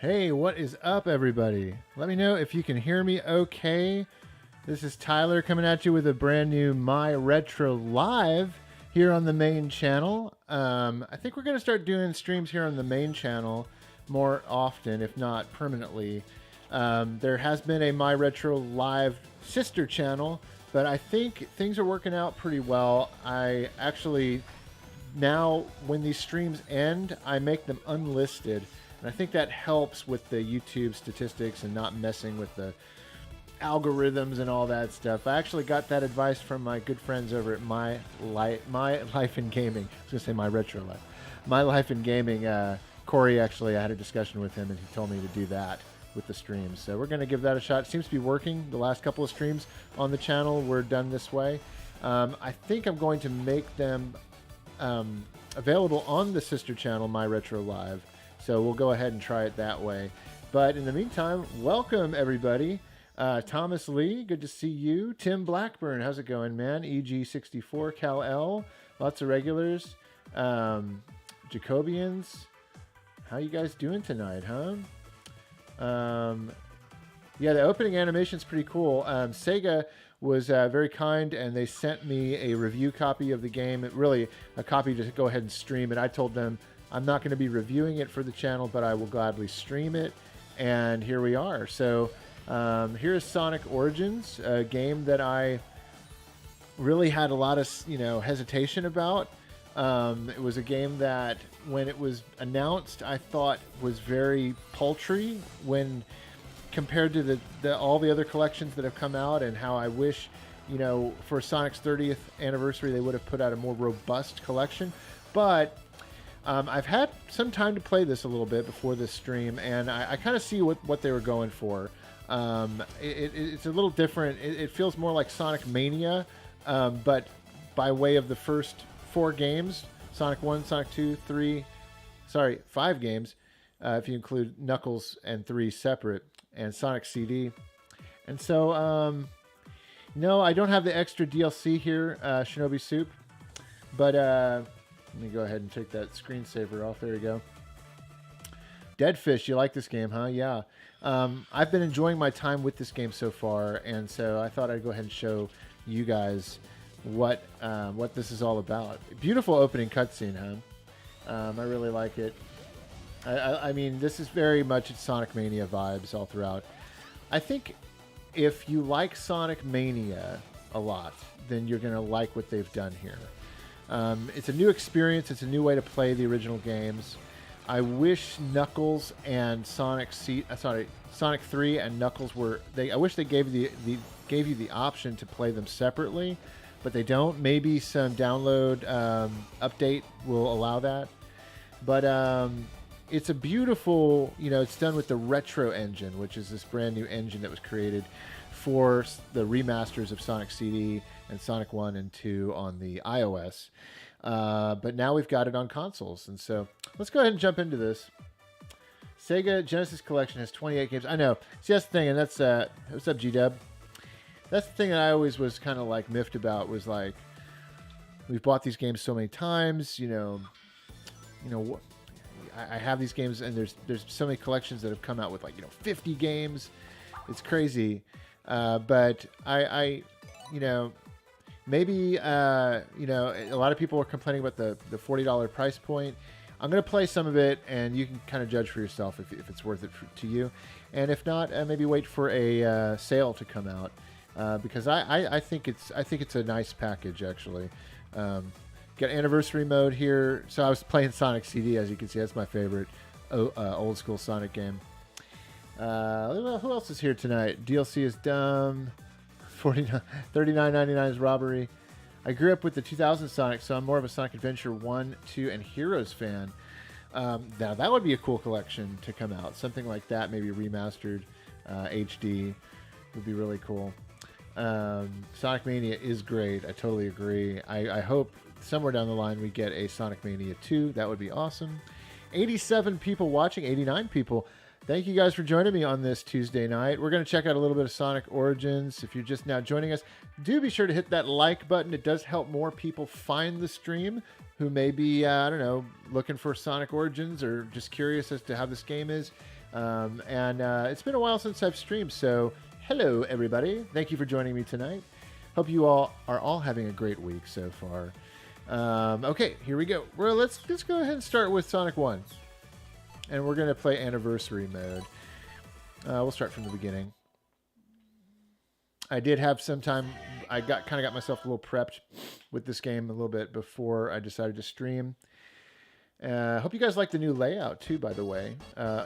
Hey, what is up, everybody? Let me know if you can hear me okay. This is Tyler coming at you with a brand new My Retro Live here on the main channel. I think we're going to start doing streams here on the main channel more often, if not permanently. There has been a My Retro Live sister channel, but I think things are working out pretty well. I actually now, when these streams end, I make them unlisted. And I think that helps with the YouTube statistics and not messing with the algorithms and all that stuff. I actually got that advice from my good friends over at My Life in Gaming. I was going to say My Retro Life. My Life in Gaming. Corey, actually, I had a discussion with him and he told me to do that with the streams. So we're going to give that a shot. It seems to be working. The last couple of streams on the channel were done this way. I think I'm going to make them available on the sister channel, My Retro Live. So we'll go ahead and try it that way. But in the meantime, welcome everybody. Thomas Lee, good to see you. Tim Blackburn, how's it going, man? EG64, Cal L, lots of regulars. Jacobians, how you guys doing tonight, huh? Yeah, the opening animation is pretty cool. Sega was very kind, and they sent me a review copy of the game. Really, a copy to go ahead and stream it. I told them I'm not going to be reviewing it for the channel, but I will gladly stream it. And here we are. So here's Sonic Origins, a game that I really had a lot of hesitation about. It was a game that, when it was announced, I thought was very paltry when compared to all the other collections that have come out, and how I wish, for Sonic's 30th anniversary, they would have put out a more robust collection. But I've had some time to play this a little bit before this stream, and I kind of see what they were going for. It's a little different. It feels more like Sonic Mania, but by way of the first 4 games, Sonic 1, Sonic 2, 3, 5 games, if you include Knuckles and 3 separate, and Sonic CD. And so, no, I don't have the extra DLC here, Shinobi Soup, but let me go ahead and take that screensaver off. There you go. Deadfish, you like this game, huh? Yeah. I've been enjoying my time with this game so far, and so I thought I'd go ahead and show you guys what this is all about. Beautiful opening cutscene, huh? I really like it. I mean, this is very much Sonic Mania vibes all throughout. I think if you like Sonic Mania a lot, then you're going to like what they've done here. It's a new experience. It's a new way to play the original games. I wish Knuckles and Sonic 3 and Knuckles were. I wish they gave you the option to play them separately, but they don't. Maybe some download update will allow that. But it's a beautiful. It's done with the Retro Engine, which is this brand new engine that was created for the remasters of Sonic CD and Sonic 1 and 2 on the iOS. But now we've got it on consoles. And so let's go ahead and jump into this. Sega Genesis Collection has 28 games. I know. See, that's the thing, and that's... what's up, G-Dub? That's the thing that I always was kind of like miffed about, was like, we've bought these games so many times, I have these games, and there's so many collections that have come out with 50 games. It's crazy. But I maybe a lot of people are complaining about the $40 price point. I'm going to play some of it, and you can kind of judge for yourself if it's worth it to you. And if not, maybe wait for a sale to come out, because I think it's a nice package, actually. Got anniversary mode here. So I was playing Sonic CD, as you can see. That's my favorite old school Sonic game. Who else is here tonight? DLC is dumb. $39.99 is robbery. I grew up with the 2000 Sonic, so I'm more of a Sonic Adventure 1, 2, and Heroes fan. Now, that would be a cool collection to come out. Something like that, maybe remastered HD, would be really cool. Sonic Mania is great. I totally agree. I hope somewhere down the line we get a Sonic Mania 2. That would be awesome. 87 people watching, 89 people. Thank you guys for joining me on this Tuesday night. We're going to check out a little bit of Sonic Origins. If you're just now joining us, do be sure to hit that like button. It does help more people find the stream who may be, looking for Sonic Origins or just curious as to how this game is. It's been a while since I've streamed, so hello everybody. Thank you for joining me tonight. Hope you all are having a great week so far. Okay, here we go. Well, let's go ahead and start with Sonic 1. And we're going to play Anniversary mode. We'll start from the beginning. I did have some time. I kind of got myself a little prepped with this game a little bit before I decided to stream. Hope you guys like the new layout too, by the way,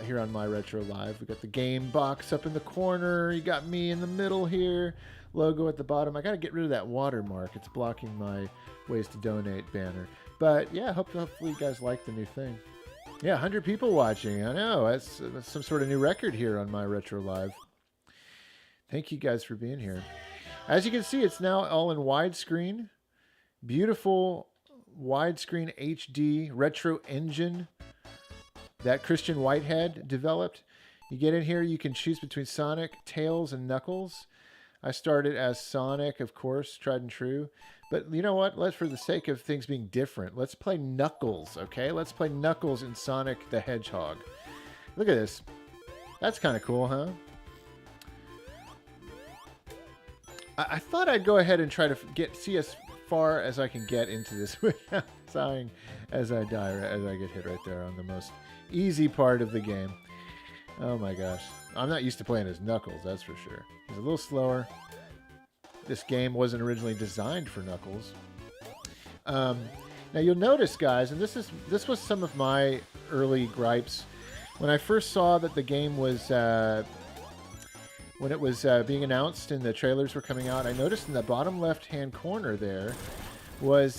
here on My Retro Live. We got the game box up in the corner. You got me in the middle here. Logo at the bottom. I got to get rid of that watermark. It's blocking my ways to donate banner. But yeah, hopefully you guys like the new thing. Yeah, 100 people watching. I know. That's some sort of new record here on My Retro Live. Thank you guys for being here. As you can see, it's now all in widescreen. Beautiful widescreen HD retro engine that Christian Whitehead developed. You get in here, you can choose between Sonic, Tails, and Knuckles. I started as Sonic, of course, tried and true. But you know what? For the sake of things being different, let's play Knuckles, okay? Let's play Knuckles in Sonic the Hedgehog. Look at this. That's kind of cool, huh? I thought I'd go ahead and try to see as far as I can get into this without dying as I get hit right there on the most easy part of the game. Oh my gosh. I'm not used to playing as Knuckles, that's for sure. He's a little slower. This game wasn't originally designed for Knuckles. Now you'll notice, guys, and this was some of my early gripes. When I first saw that the game was, when it was being announced and the trailers were coming out, I noticed in the bottom left-hand corner there was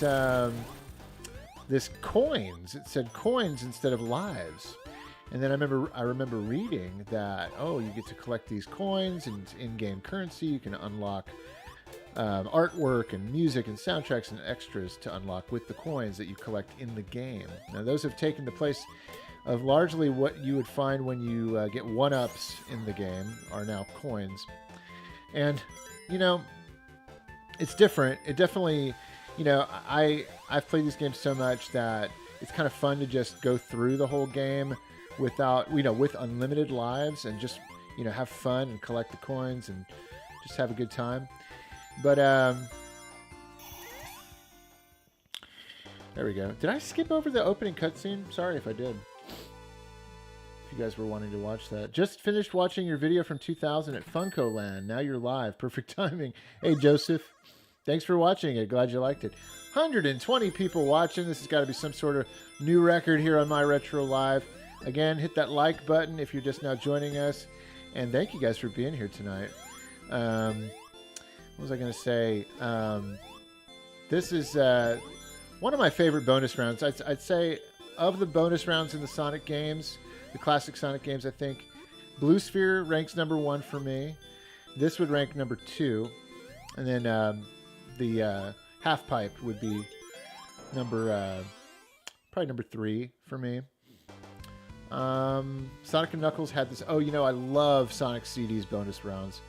this coins. It said coins instead of lives. And then I remember reading that, oh, you get to collect these coins and in-game currency. You can unlock artwork and music and soundtracks and extras to unlock with the coins that you collect in the game. Now, those have taken the place of largely what you would find when you get one-ups in the game are now coins. And, you know, it's different. It definitely, you know, I've played these games so much that it's kind of fun to just go through the whole game without, you know, with unlimited lives and just, you know, have fun and collect the coins and just have a good time. But, there we go. Did I skip over the opening cutscene? Sorry if I did. If you guys were wanting to watch that. Just finished watching your video from 2000 at Funko Land. Now you're live. Perfect timing. Hey, Joseph. Thanks for watching it. Glad you liked it. 120 people watching. This has got to be some sort of new record here on My Retro Live. Again, hit that like button if you're just now joining us. And thank you guys for being here tonight. What was I going to say? This is one of my favorite bonus rounds. I'd say of the bonus rounds in the Sonic games, the classic Sonic games, I think Blue Sphere ranks number 1 for me. This would rank number 2. And then the Half Pipe would be probably number 3 for me. Sonic and Knuckles had this. Oh, you know, I love Sonic CD's bonus rounds.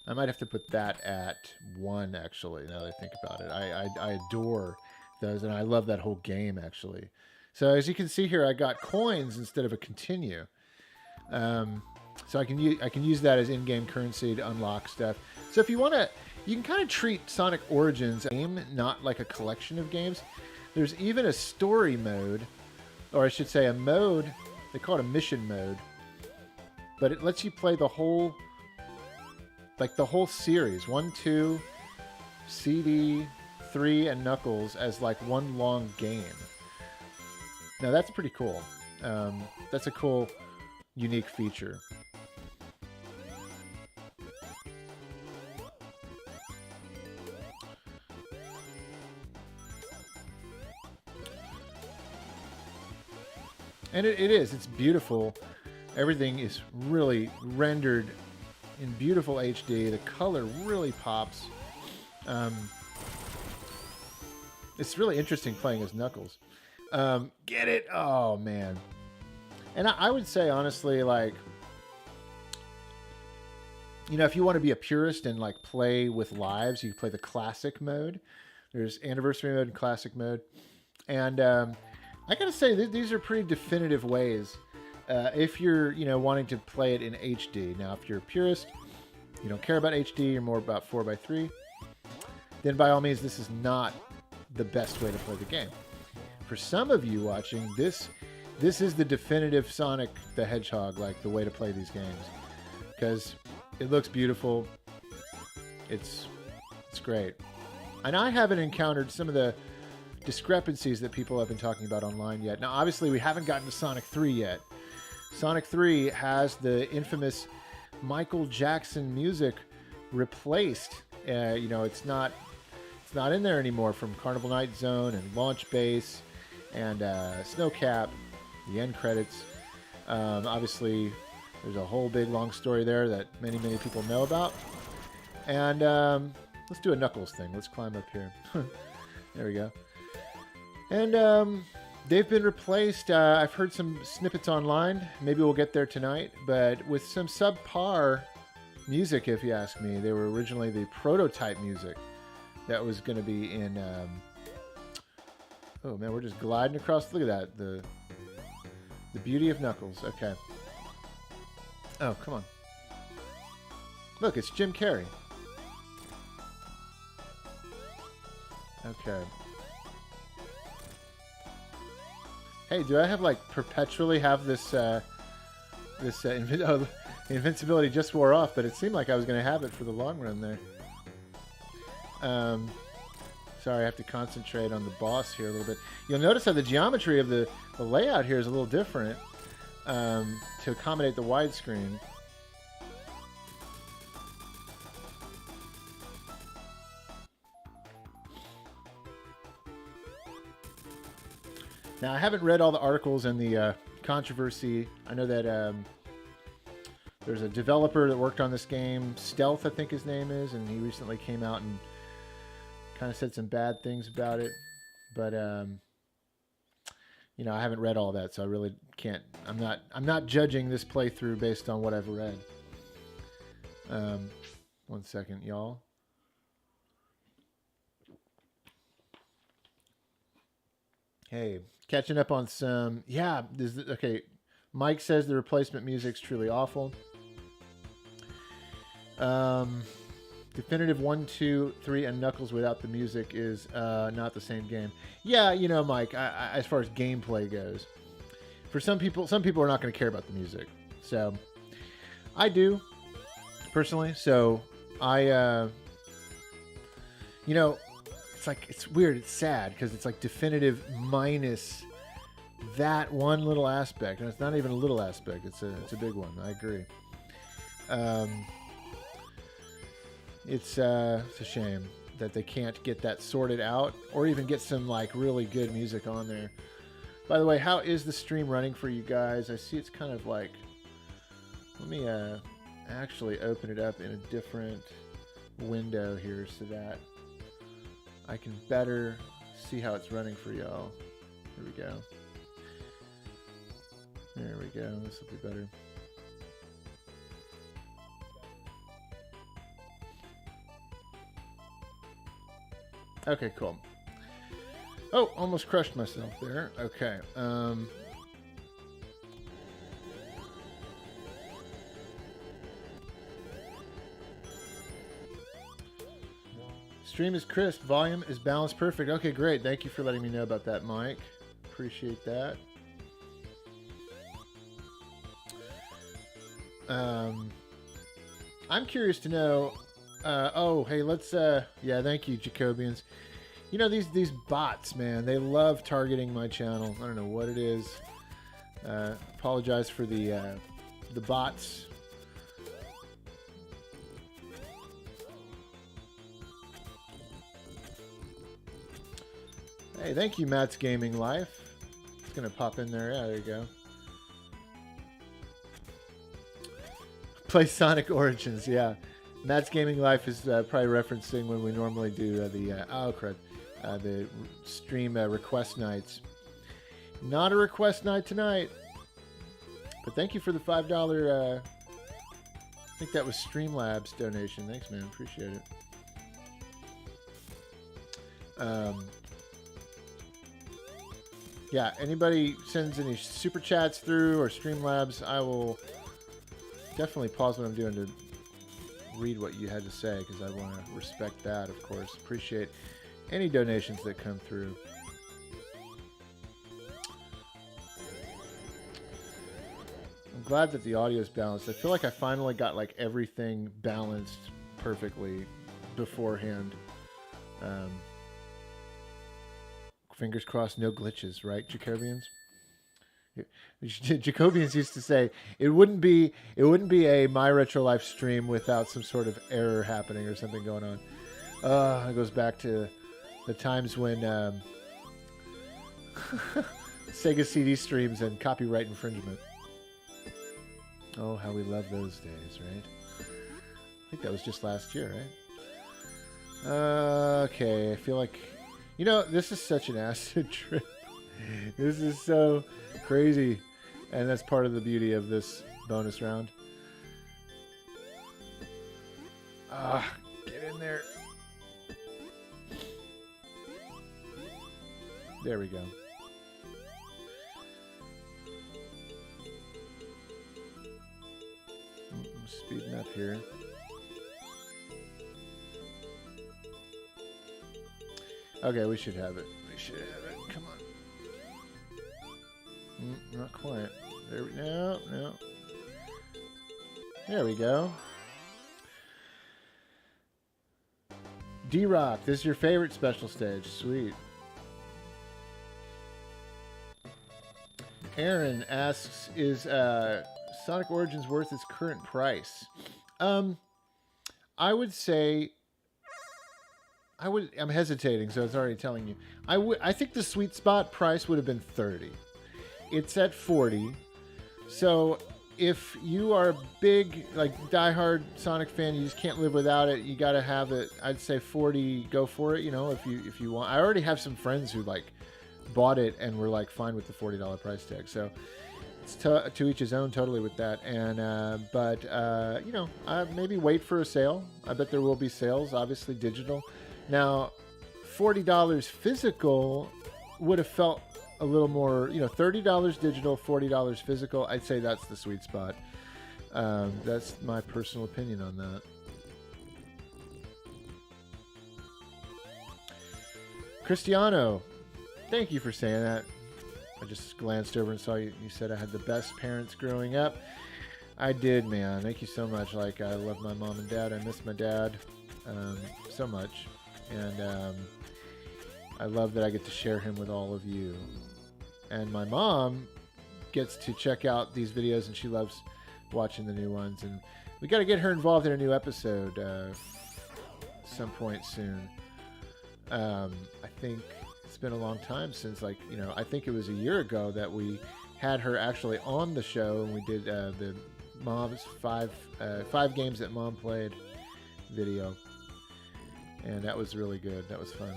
I might have to put that at 1, actually, now that I think about it. I adore those, and I love that whole game, actually. So as you can see here, I got coins instead of a continue. So I can use that as in-game currency to unlock stuff. So if you want to, you can kind of treat Sonic Origins a game, not like a collection of games. There's even a story mode, or I should say a mode. They call it a mission mode, but it lets you play the whole, like the whole series, 1, 2, CD, 3, and Knuckles as like one long game. Now that's pretty cool. That's a cool, unique feature. And it is. It's beautiful. Everything is really rendered in beautiful HD. The color really pops. It's really interesting playing as Knuckles. Get it? Oh, man. And I would say, honestly, like, you know, if you want to be a purist and, like, play with lives, you can play the classic mode. There's anniversary mode and classic mode. And I got to say, these are pretty definitive ways if you're wanting to play it in HD. Now, if you're a purist, you don't care about HD, you're more about 4x3, then by all means, this is not the best way to play the game. For some of you watching, this is the definitive Sonic the Hedgehog, like the way to play these games, because it looks beautiful. It's great. And I haven't encountered some of the discrepancies that people have been talking about online yet. Now, obviously, we haven't gotten to Sonic 3 yet. Sonic 3 has the infamous Michael Jackson music replaced. It's not in there anymore from Carnival Night Zone and Launch Base and Snowcap, the end credits. Obviously, there's a whole big long story there that many people know about. And let's do a Knuckles thing. Let's climb up here. There we go. And they've been replaced. I've heard some snippets online. Maybe we'll get there tonight. But with some subpar music, if you ask me. They were originally the prototype music that was going to be in... oh, man, we're just gliding across. Look at that. The beauty of Knuckles. Okay. Oh, come on. Look, it's Jim Carrey. Okay. Hey, do I have like perpetually have this invincibility just wore off, but it seemed like I was going to have it for the long run there. Sorry, I have to concentrate on the boss here a little bit. You'll notice how the geometry of the layout here is a little different to accommodate the widescreen. Now, I haven't read all the articles and the controversy. I know that there's a developer that worked on this game, Stealth, I think his name is, and he recently came out and kind of said some bad things about it. But I haven't read all that, so I really can't. I'm not judging this playthrough based on what I've read. 1 second, y'all. Hey, catching up on some... Yeah, okay. Mike says the replacement music's truly awful. Definitive 1, 2, 3, and Knuckles without the music is not the same game. Yeah, Mike, as far as gameplay goes, for some people are not going to care about the music. So, I do, personally. So, it's weird, it's sad, because it's like definitive minus that one little aspect. And it's not even a little aspect, it's a big one. I agree. It's a shame that they can't get that sorted out or even get some like really good music on there. By the way, how is the stream running for you guys? I see it's kind of like, let me actually open it up in a different window here so that I can better see how it's running for y'all. There we go. There we go. This will be better. Okay, cool. Oh, almost crushed myself there. Okay. Stream is crisp. Volume is balanced perfect. Okay, great. Thank you for letting me know about that, Mike. Appreciate that. I'm curious to know... oh, hey, let's... yeah, thank you, Jacobians. These bots, man, they love targeting my channel. I don't know what it is. Apologize for the bots. Hey, thank you, Matt's Gaming Life. It's going to pop in there. Yeah, there you go. Play Sonic Origins, yeah. Matt's Gaming Life is probably referencing when we normally do the stream request nights. Not a request night tonight, but thank you for the $5. I think that was Streamlabs donation. Thanks, man. Appreciate it. Yeah, anybody sends any super chats through or Streamlabs, I will definitely pause what I'm doing to read what you had to say, because I want to respect that, of course. Appreciate any donations that come through. I'm glad that the audio is balanced. I feel like I finally got like everything balanced perfectly beforehand. Fingers crossed, no glitches, right, Jacobians? Jacobians used to say it wouldn't be a My Retro Life stream without some sort of error happening or something going on. It goes back to the times when Sega CD streams and copyright infringement. Oh, how we love those days, right? I think that was just last year, right? Okay, I feel like, you know, this is such an acid trip. This is so crazy, and that's part of the beauty of this bonus round. Get in there. There we go. I'm speeding up here. Okay, we should have it. We should have it. Come on. Not quite. There we no. There we go. D-Rock, this is your favorite special stage. Sweet. Aaron asks, is Sonic Origins worth its current price? I would say I'm hesitating, so it's already telling you. I think the sweet spot price would have been $30. It's at $40. So if you are a big, like, diehard Sonic fan, you just can't live without it. You got to have it. I'd say $40. Go for it. You know, if you want. I already have some friends who like bought it and were like fine with the $40 price tag. So it's to each his own, totally with that. And but you know, maybe wait for a sale. I bet there will be sales. Obviously, digital. Now, $40 physical would have felt a little more, you know, $30 digital, $40 physical. I'd say that's the sweet spot. That's my personal opinion on that. Cristiano, thank you for saying that. I just glanced over and saw you said I had the best parents growing up. I did, man. Thank you so much. Like, I love my mom and dad. I miss my dad so much. And I love that I get to share him with all of you. And my mom gets to check out these videos, and she loves watching the new ones. And we got to get her involved in a new episode some point soon. I think it's been a long time since, like, you know, I think it was a year ago that we had her actually on the show, and we did the Mom's five games that Mom played video. And that was really good. That was fun.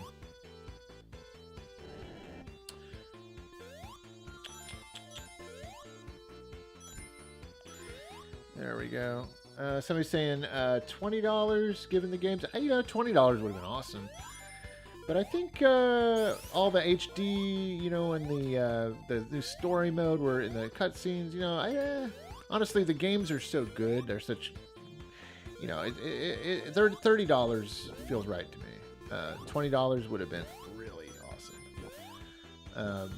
There we go. Somebody's saying $20 given the games. You know, $20 would have been awesome. But I think all the HD, you know, and the new story mode were in the cutscenes. You know, honestly, the games are so good. They're such, you know, $30 feels right to me. $20 would have been really awesome.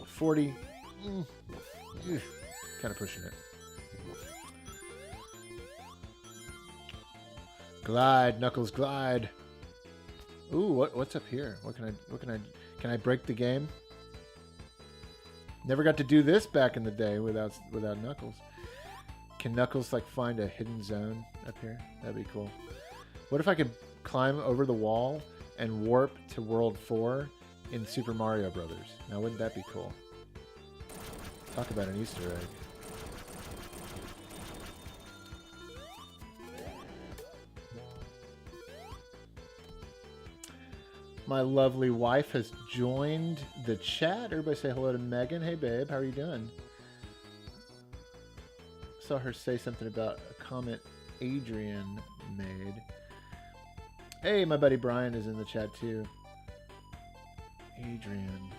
40, kind of pushing it. Glide, Knuckles, glide. Ooh, what's up here? Can I break the game? Never got to do this back in the day without Knuckles. Can Knuckles like find a hidden zone up here? That'd be cool. What if I could climb over the wall and warp to World 4 in Super Mario Brothers? Now, wouldn't that be cool? Talk about an Easter egg. My lovely wife has joined the chat. Everybody say hello to Megan. Hey, babe. How are you doing? Saw her say something about a comment Adrian made. Hey, my buddy Brian is in the chat too. Adrian.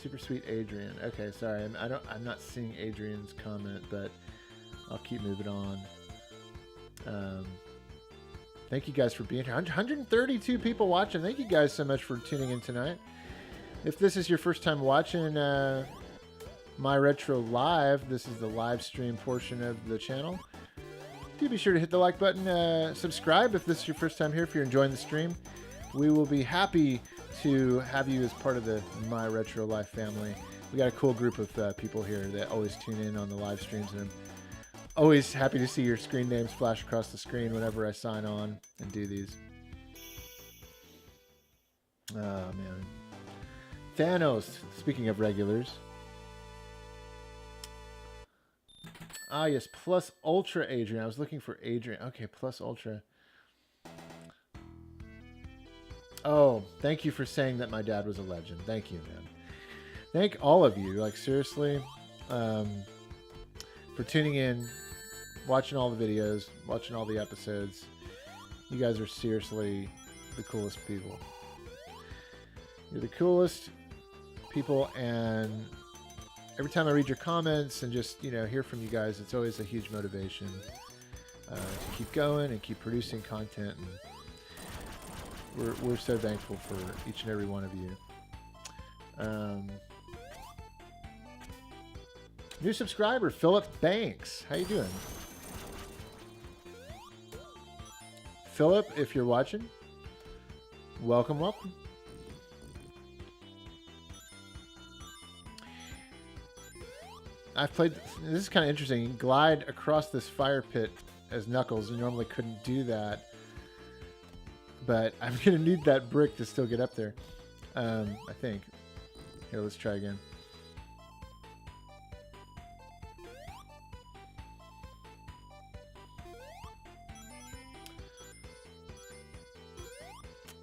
Super sweet Adrian. Okay, sorry, I'm not seeing Adrian's comment, but I'll keep moving on. Thank you guys for being here. 132 people watching. Thank you guys so much for tuning in tonight. If this is your first time watching My Retro Live, this is the live stream portion of the channel. Do be sure to hit the like button, subscribe if this is your first time here, if you're enjoying the stream. We will be happy to have you as part of the My Retro Live family. We got a cool group of people here that always tune in on the live streams, and I'm always happy to see your screen names flash across the screen whenever I sign on and do these. Oh, man. Thanos, speaking of regulars. Ah, yes, Plus Ultra Adrian. I was looking for Adrian. Okay, Plus Ultra. Oh, thank you for saying that my dad was a legend. Thank you, man. Thank all of you, like seriously, for tuning in, watching all the videos, watching all the episodes. You guys are seriously the coolest people. You're the coolest people, and every time I read your comments and just, you know, hear from you guys, it's always a huge motivation to keep going and keep producing content. And we're so thankful for each and every one of you. New subscriber, Philip Banks. How you doing? Philip, if you're watching, welcome, welcome. I've played, this is kind of interesting. You can glide across this fire pit as Knuckles. You normally couldn't do that. But I'm going to need that brick to still get up there. I think. Here, let's try again.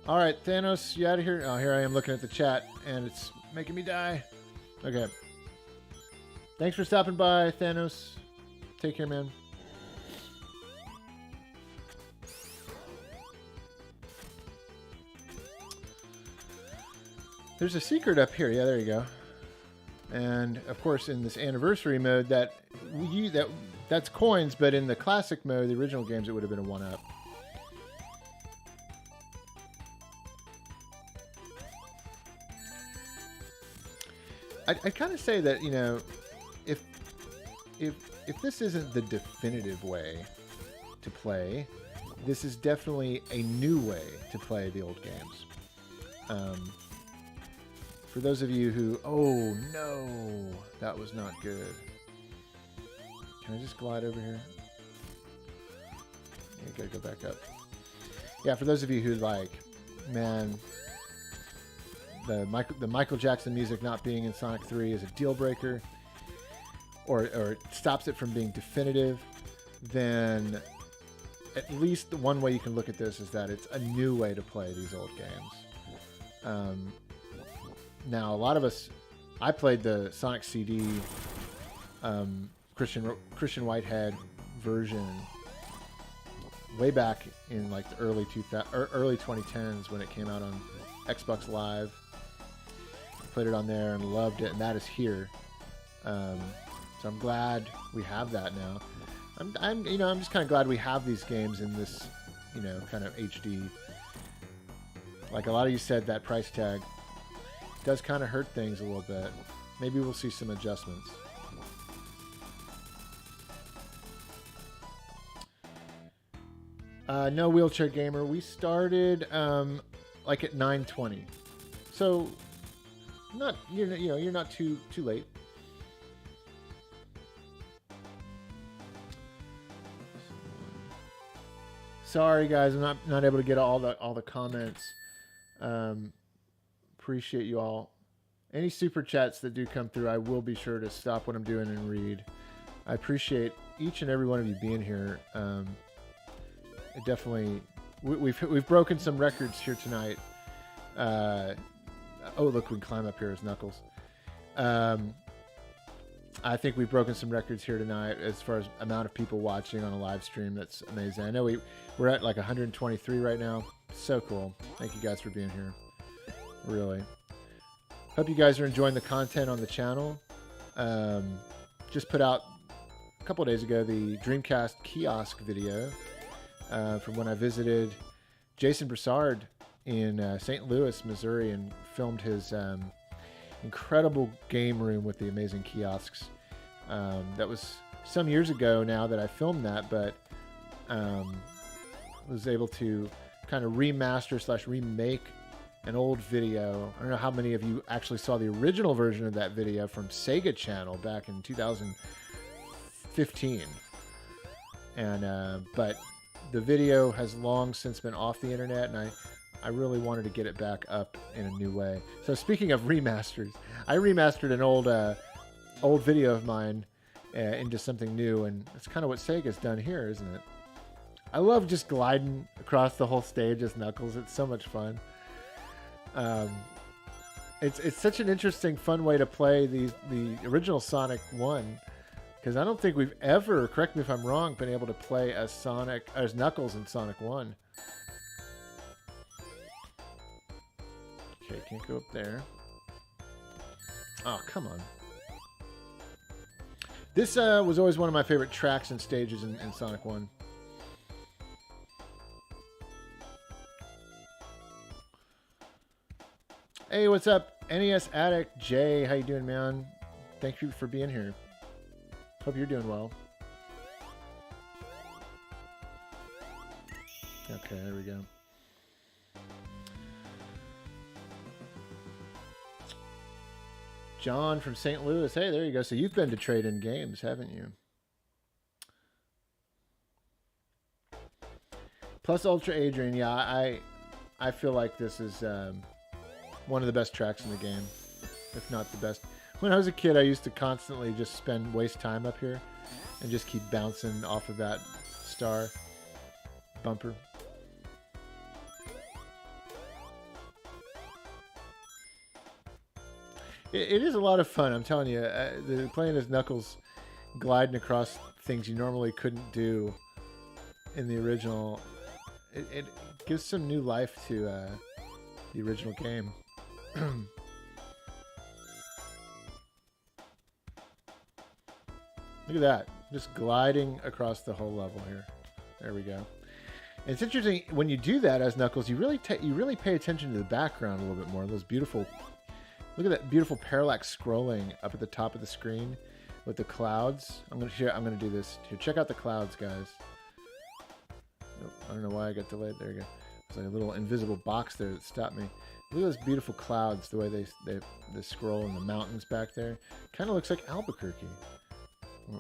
All right, Thanos, you out of here? Oh, here I am looking at the chat, and it's making me die. Okay. Thanks for stopping by, Thanos. Take care, man. There's a secret up here. Yeah, there you go. And of course, in this anniversary mode, that's coins, but in the classic mode, the original games, it would have been a 1-up. I'd kind of say that, you know, if this isn't the definitive way to play, this is definitely a new way to play the old games. For those of you who, oh no, that was not good. Can I just glide over here? Yeah, gotta go back up. Yeah, for those of you who like, man, the Michael Jackson music not being in Sonic 3 is a deal breaker, or it stops it from being definitive, then at least the one way you can look at this is that it's a new way to play these old games. Now, a lot of us, I played the Sonic CD Christian Whitehead version way back in like the early 2010s when it came out on Xbox Live. Played it on there and loved it, and that is here. So I'm glad we have that now. I'm just kind of glad we have these games in this, you know, kind of HD. Like a lot of you said, that price tag does kind of hurt things a little bit. Maybe we'll see some adjustments. No Wheelchair Gamer. We started like at 9:20, so you're not too late. Sorry guys, I'm not able to get all the comments. Appreciate you all. Any super chats that do come through, I will be sure to stop what I'm doing and read. I appreciate each and every one of you being here. It definitely, we've broken some records here tonight. Oh, look, we can climb up here as Knuckles. I think we've broken some records here tonight as far as amount of people watching on a live stream. That's amazing. I know we're at like 123 right now. So cool. Thank you guys for being here. Really. Hope you guys are enjoying the content on the channel. Just put out a couple of days ago the Dreamcast kiosk video from when I visited Jason Broussard in St. Louis, Missouri, and filmed his incredible game room with the amazing kiosks. That was some years ago now that I filmed that, but was able to kind of remaster / remake an old video. I don't know how many of you actually saw the original version of that video from Sega Channel back in 2015. And but the video has long since been off the internet, and I really wanted to get it back up in a new way. So speaking of remasters, I remastered an old video of mine into something new, and it's kind of what Sega's done here, isn't it? I love just gliding across the whole stage as Knuckles. It's so much fun. It's such an interesting, fun way to play the original Sonic 1, because I don't think we've ever, correct me if I'm wrong, been able to play as Knuckles in Sonic 1. Okay, can't go up there. Oh, come on. This was always one of my favorite tracks and stages in Sonic 1. Hey, what's up? NES Addict Jay, how you doing, man? Thank you for being here. Hope you're doing well. Okay, there we go. John from St. Louis. Hey, there you go. So you've been to Trade-In Games, haven't you? Plus Ultra Adrian. Yeah, I feel like this is one of the best tracks in the game, if not the best. When I was a kid, I used to constantly just waste time up here and just keep bouncing off of that star bumper. It is a lot of fun, I'm telling you. Playing as Knuckles, gliding across things you normally couldn't do in the original, it gives some new life to the original game. Look at that, just gliding across the whole level here. There we go. And it's interesting when you do that as Knuckles, you really pay attention to the background a little bit more. Those beautiful, look at that beautiful parallax scrolling up at the top of the screen with the clouds. I'm gonna do this here. Check out the clouds, guys. Nope, I don't know why I got delayed. There you go. There's like a little invisible box there that stopped me. Look at those beautiful clouds, the way they scroll in the mountains back there. Kind of looks like Albuquerque.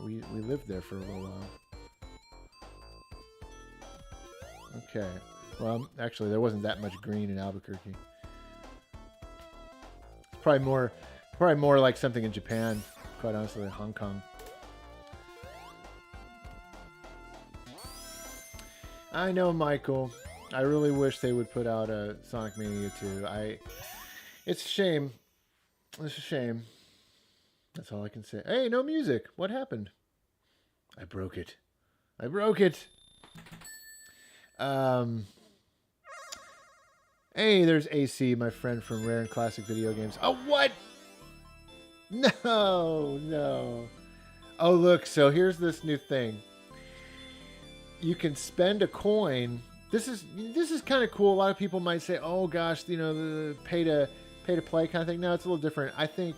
We lived there for a little while. Okay. Well, actually, there wasn't that much green in Albuquerque. It's probably more like something in Japan, quite honestly, Hong Kong. I know, Michael. I really wish they would put out a Sonic Mania 2. It's a shame. It's a shame. That's all I can say. Hey, no music. What happened? I broke it. I broke it. Hey, there's AC, my friend from Rare and Classic Video Games. Oh, what? No. Oh, look. So here's this new thing. You can spend a coin. This is kind of cool. A lot of people might say, "Oh gosh, you know, the pay to play kind of thing." No, it's a little different. I think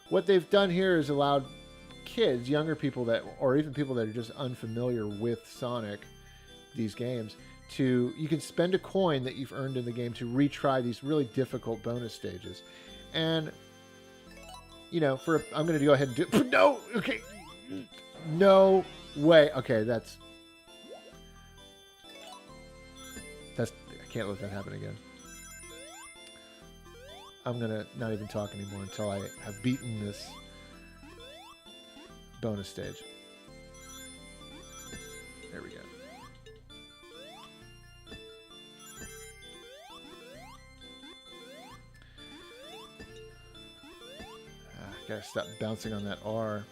what they've done here is allowed kids, younger people or even people that are just unfamiliar with Sonic, these games, you can spend a coin that you've earned in the game to retry these really difficult bonus stages. And you know, I'm going to go ahead and do no, okay, no way. Okay, that's I can't let that happen again. I'm going to not even talk anymore until I have beaten this bonus stage. There we go. Gotta stop bouncing on that R.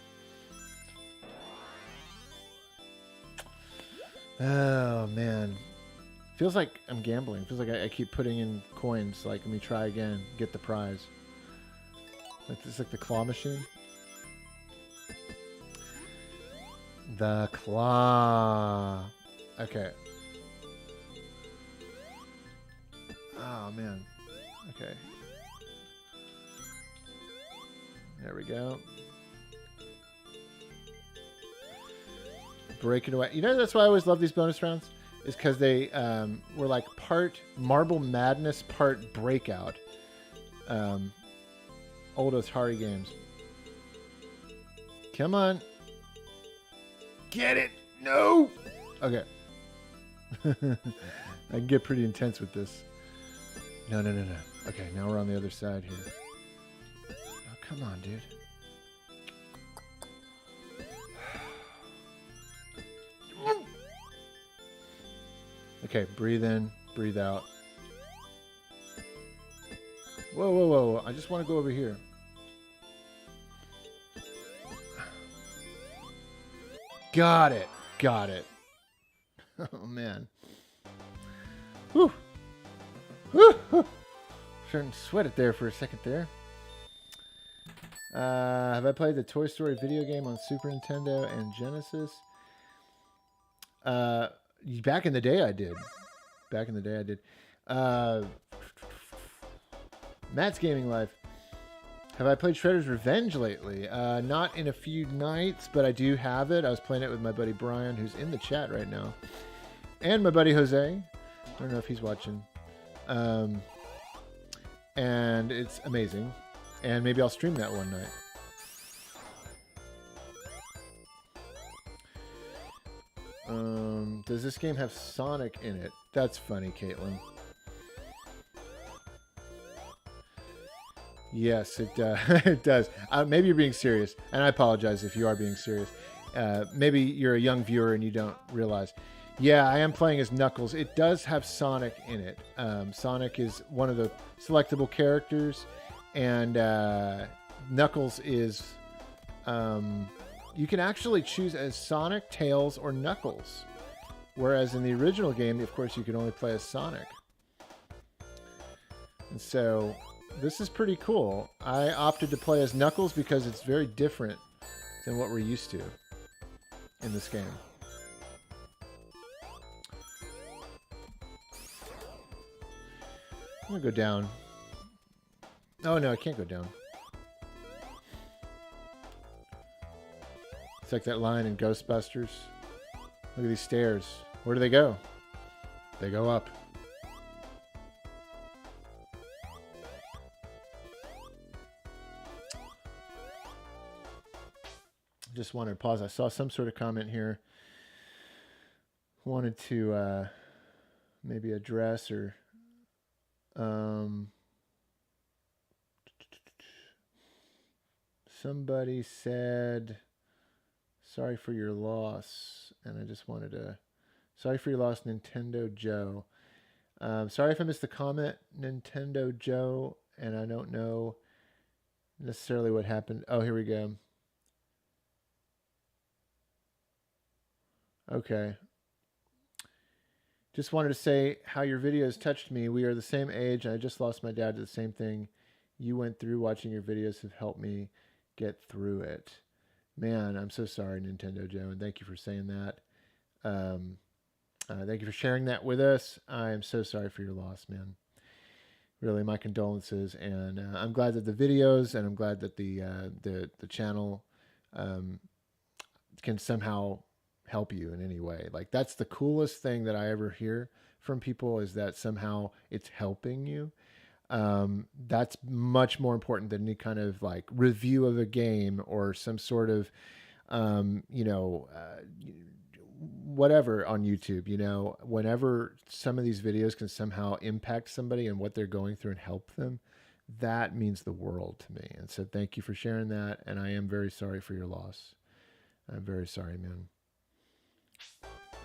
Oh, man. Feels like I'm gambling. Feels like I keep putting in coins. Like, let me try again. Get the prize. It's like the claw machine. The claw. Okay. Oh, man. Okay. There we go. Break it away. You know, that's why I always love these bonus rounds, is because they were like part Marble Madness, part Breakout. Old Atari games. Come on. Get it. No. Okay. I can get pretty intense with this. No. Okay, now we're on the other side here. Oh, come on, dude. Okay, breathe in, breathe out. Whoa. I just want to go over here. Got it. Oh, man. Whew. Starting to sweat it there for a second there. Have I played the Toy Story video game on Super Nintendo and Genesis? Back in the day, I did. Matt's Gaming Life. Have I played Shredder's Revenge lately? Not in a few nights, but I do have it. I was playing it with my buddy Brian, who's in the chat right now. And my buddy Jose. I don't know if he's watching. And it's amazing. And maybe I'll stream that one night. Does this game have Sonic in it? That's funny, Caitlin. Yes, it, it does. Maybe you're being serious, and I apologize if you are being serious. Maybe you're a young viewer and you don't realize. Yeah, I am playing as Knuckles. It does have Sonic in it. Sonic is one of the selectable characters, and Knuckles is... you can actually choose as Sonic, Tails, or Knuckles. Whereas in the original game, of course, you could only play as Sonic. And so... this is pretty cool. I opted to play as Knuckles because it's very different than what we're used to in this game. I'm gonna go down. Oh no, I can't go down. It's like that line in Ghostbusters. Look at these stairs. Where do they go? They go up. Just wanted to pause. I saw some sort of comment here. Wanted to maybe address or somebody said sorry for your loss, and I just wanted to sorry for your loss, Nintendo Joe. Sorry if I missed the comment, Nintendo Joe, and I don't know necessarily what happened. Oh, here we go. Okay. Just wanted to say how your videos touched me. We are the same age, and I just lost my dad to the same thing you went through. Watching your videos have helped me get through it. Man, I'm so sorry, Nintendo Joe, and thank you for saying that. Thank you for sharing that with us. I am so sorry for your loss, man. Really, my condolences, and I'm glad that the videos, and I'm glad that the channel can somehow help you in any way. Like, that's the coolest thing that I ever hear from people, is that somehow it's helping you. That's much more important than any kind of like review of a game or some sort of whatever on YouTube. You know, whenever some of these videos can somehow impact somebody and what they're going through and help them, that means the world to me. And so thank you for sharing that, and I am very sorry for your loss. I'm very sorry, man.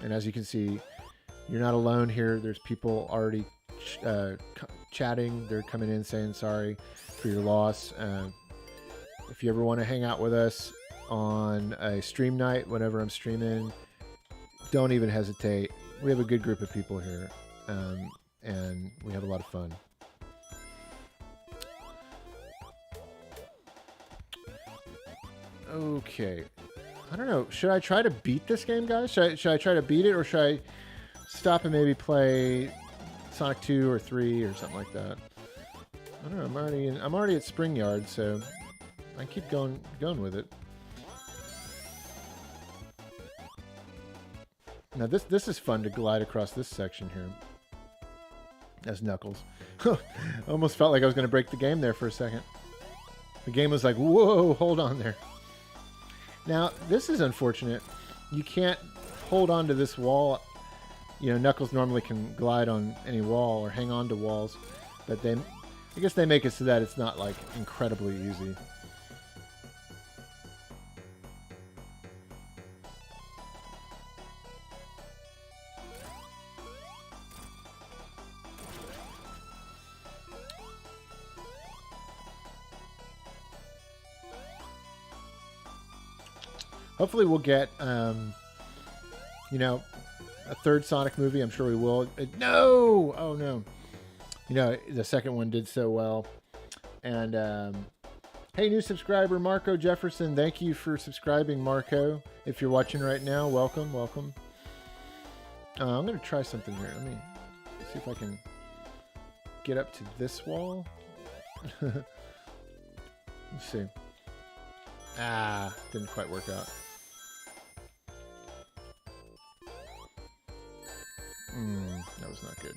And as you can see, you're not alone here. There's people already chatting. They're coming in saying sorry for your loss. If you ever want to hang out with us on a stream night, whenever I'm streaming, don't even hesitate. We have a good group of people here, and we have a lot of fun. Okay. I don't know. Should I try to beat this game, guys? Should I try to beat it, or should I stop and maybe play Sonic 2 or 3 or something like that? I don't know. I'm already at Spring Yard, so I keep going with it. Now this is fun to glide across this section here. As Knuckles. I almost felt like I was going to break the game there for a second. The game was like, whoa, hold on there. Now, this is unfortunate. You can't hold on to this wall. You know, Knuckles normally can glide on any wall or hang on to walls. But I guess they make it so that it's not, like, incredibly easy. Hopefully we'll get, you know, a third Sonic movie. I'm sure we will. No! Oh, no. You know, the second one did so well. And, hey, new subscriber, Marco Jefferson. Thank you for subscribing, Marco. If you're watching right now, welcome, welcome. I'm going to try something here. Let me see if I can get up to this wall. Let's see. Ah, didn't quite work out. That was not good.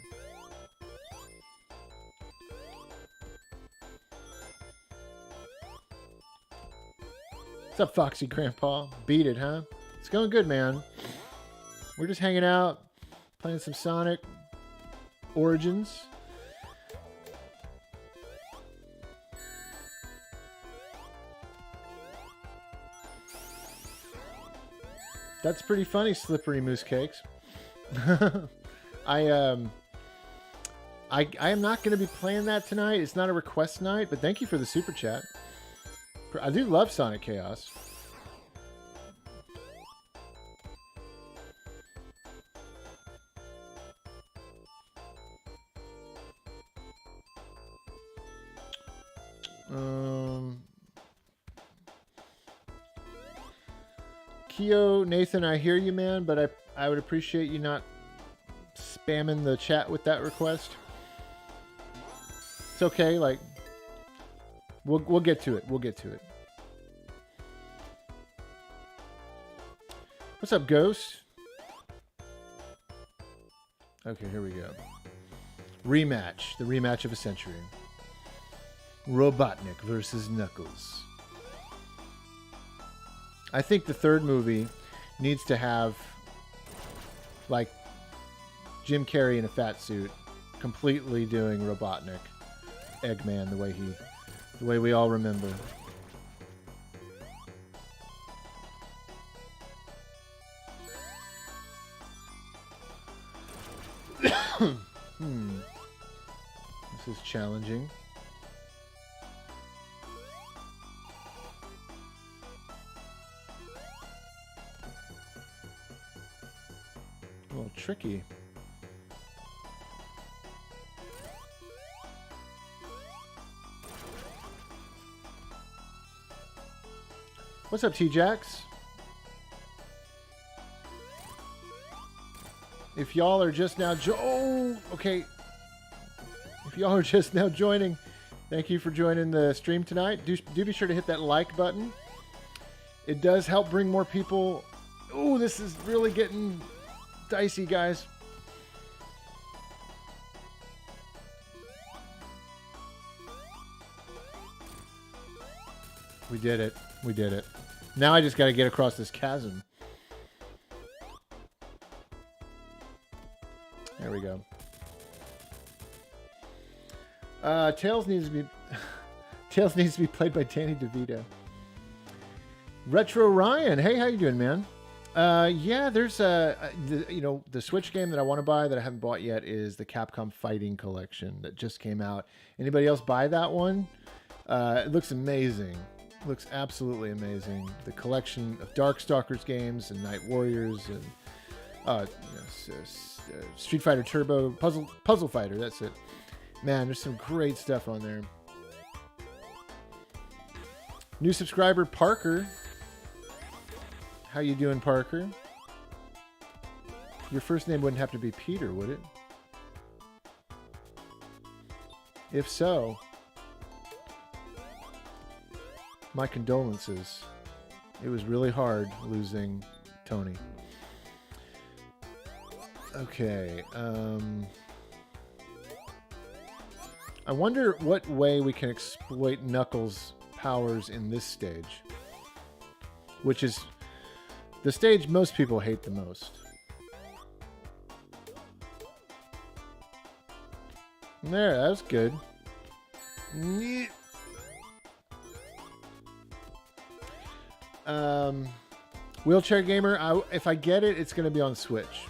What's up, Foxy Grandpa? Beat it, huh? It's going good, man. We're just hanging out, playing some Sonic Origins. That's pretty funny, Slippery Moose Cakes. I am not going to be playing that tonight. It's not a request night, but thank you for the super chat. I do love Sonic Chaos. Keo, Nathan, I hear you, man, but I would appreciate you not spamming the chat with that request. It's okay, like we'll get to it. We'll get to it. What's up, Ghost? Okay, here we go. Rematch. The rematch of a century. Robotnik versus Knuckles. I think the third movie needs to have, like, Jim Carrey in a fat suit, completely doing Robotnik, Eggman, the way we all remember. This is challenging. A little tricky. What's up, T-Jax? If y'all are just now okay. If y'all are just now joining, thank you for joining the stream tonight. Do be sure to hit that like button. It does help bring more people. Ooh, this is really getting dicey, guys. We did it. We did it. Now I just got to get across this chasm. There we go. Tails needs to be played by Danny DeVito. Retro Ryan, hey, how you doing, man? Yeah, there's the Switch game that I want to buy that I haven't bought yet is the Capcom Fighting Collection that just came out. Anybody else buy that one? It looks amazing. Looks absolutely amazing. The collection of Darkstalkers games and Night Warriors and Street Fighter Turbo, Puzzle Fighter. That's it. Man, there's some great stuff on there. New subscriber Parker. How you doing, Parker? Your first name wouldn't have to be Peter, would it? If so, my condolences. It was really hard losing Tony. Okay. I wonder what way we can exploit Knuckles' powers in this stage. Which is the stage most people hate the most. There, that was good. Wheelchair Gamer, if I get it, it's going to be on Switch.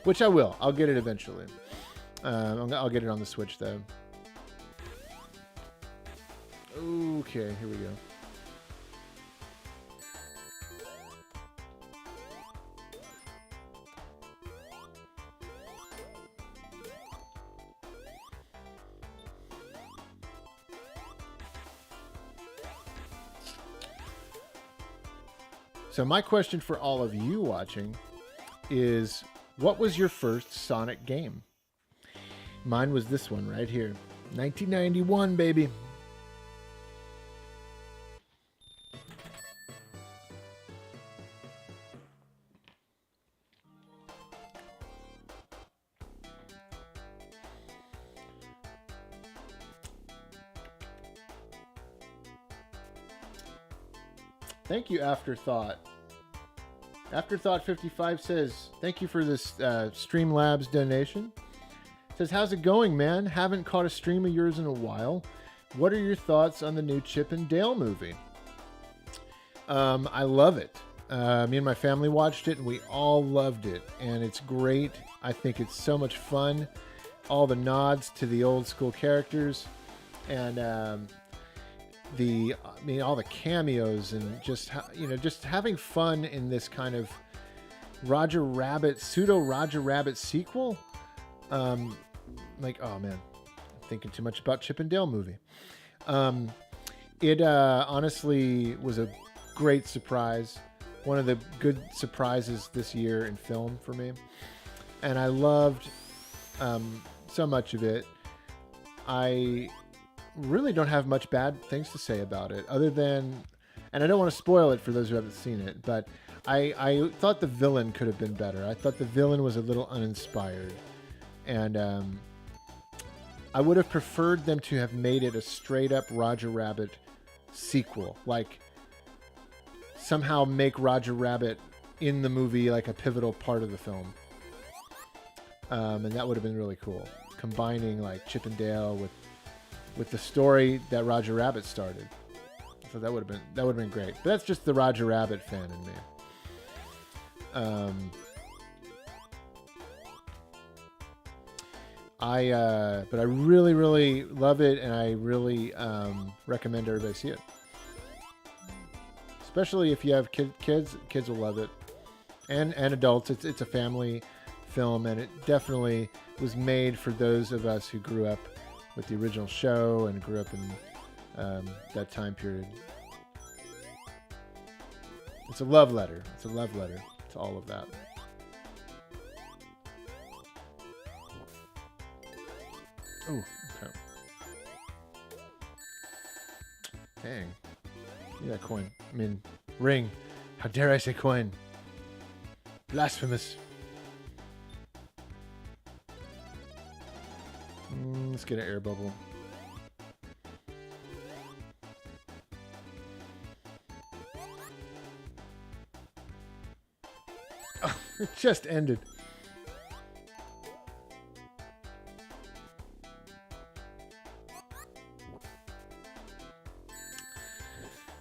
Which I will. I'll get it eventually. I'll get it on the Switch, though. Okay, here we go. So my question for all of you watching is, what was your first Sonic game? Mine was this one right here. 1991, baby. Thank you, Afterthought. Afterthought 55 says, thank you for this Streamlabs donation. Says, how's it going, man? Haven't caught a stream of yours in a while. What are your thoughts on the new Chip and Dale movie? I love it. Me and my family watched it, and we all loved it. And it's great. I think it's so much fun. All the nods to the old school characters. And all the cameos and just having fun in this kind of pseudo Roger Rabbit sequel. Like, oh man, I'm thinking too much about Chip and Dale movie. It honestly was a great surprise. One of the good surprises this year in film for me. And I loved so much of it. I really don't have much bad things to say about it, other than, and I don't want to spoil it for those who haven't seen it, but I thought the villain could have been better. I thought the villain was a little uninspired, and I would have preferred them to have made it a straight up Roger Rabbit sequel, like somehow make Roger Rabbit in the movie like a pivotal part of the film, and that would have been really cool, combining like Chip and Dale with the story that Roger Rabbit started. So that would have been great. But that's just the Roger Rabbit fan in me. But I really, really love it, and I really recommend everybody see it. Especially if you have kids will love it, and adults. It's a family film, and it definitely was made for those of us who grew up with the original show and grew up in that time period. It's a love letter. It's a love letter to all of that. Oh, okay. Dang. Give me that coin. I mean, ring. How dare I say coin? Blasphemous. Let's get an air bubble. Oh, it just ended.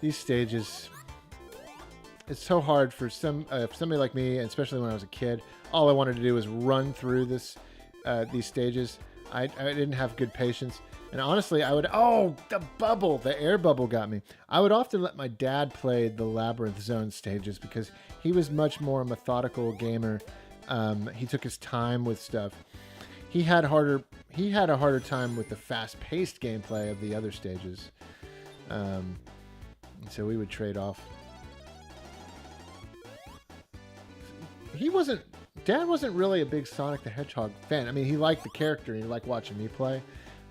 These stages, it's so hard for somebody like me, and especially when I was a kid. All I wanted to do was run through these stages. I didn't have good patience. And honestly, the air bubble got me. I would often let my dad play the Labyrinth Zone stages because he was much more a methodical gamer. He took his time with stuff. He had a harder time with the fast-paced gameplay of the other stages. So we would trade off. Dad wasn't really a big Sonic the Hedgehog fan. I mean, he liked the character, he liked watching me play,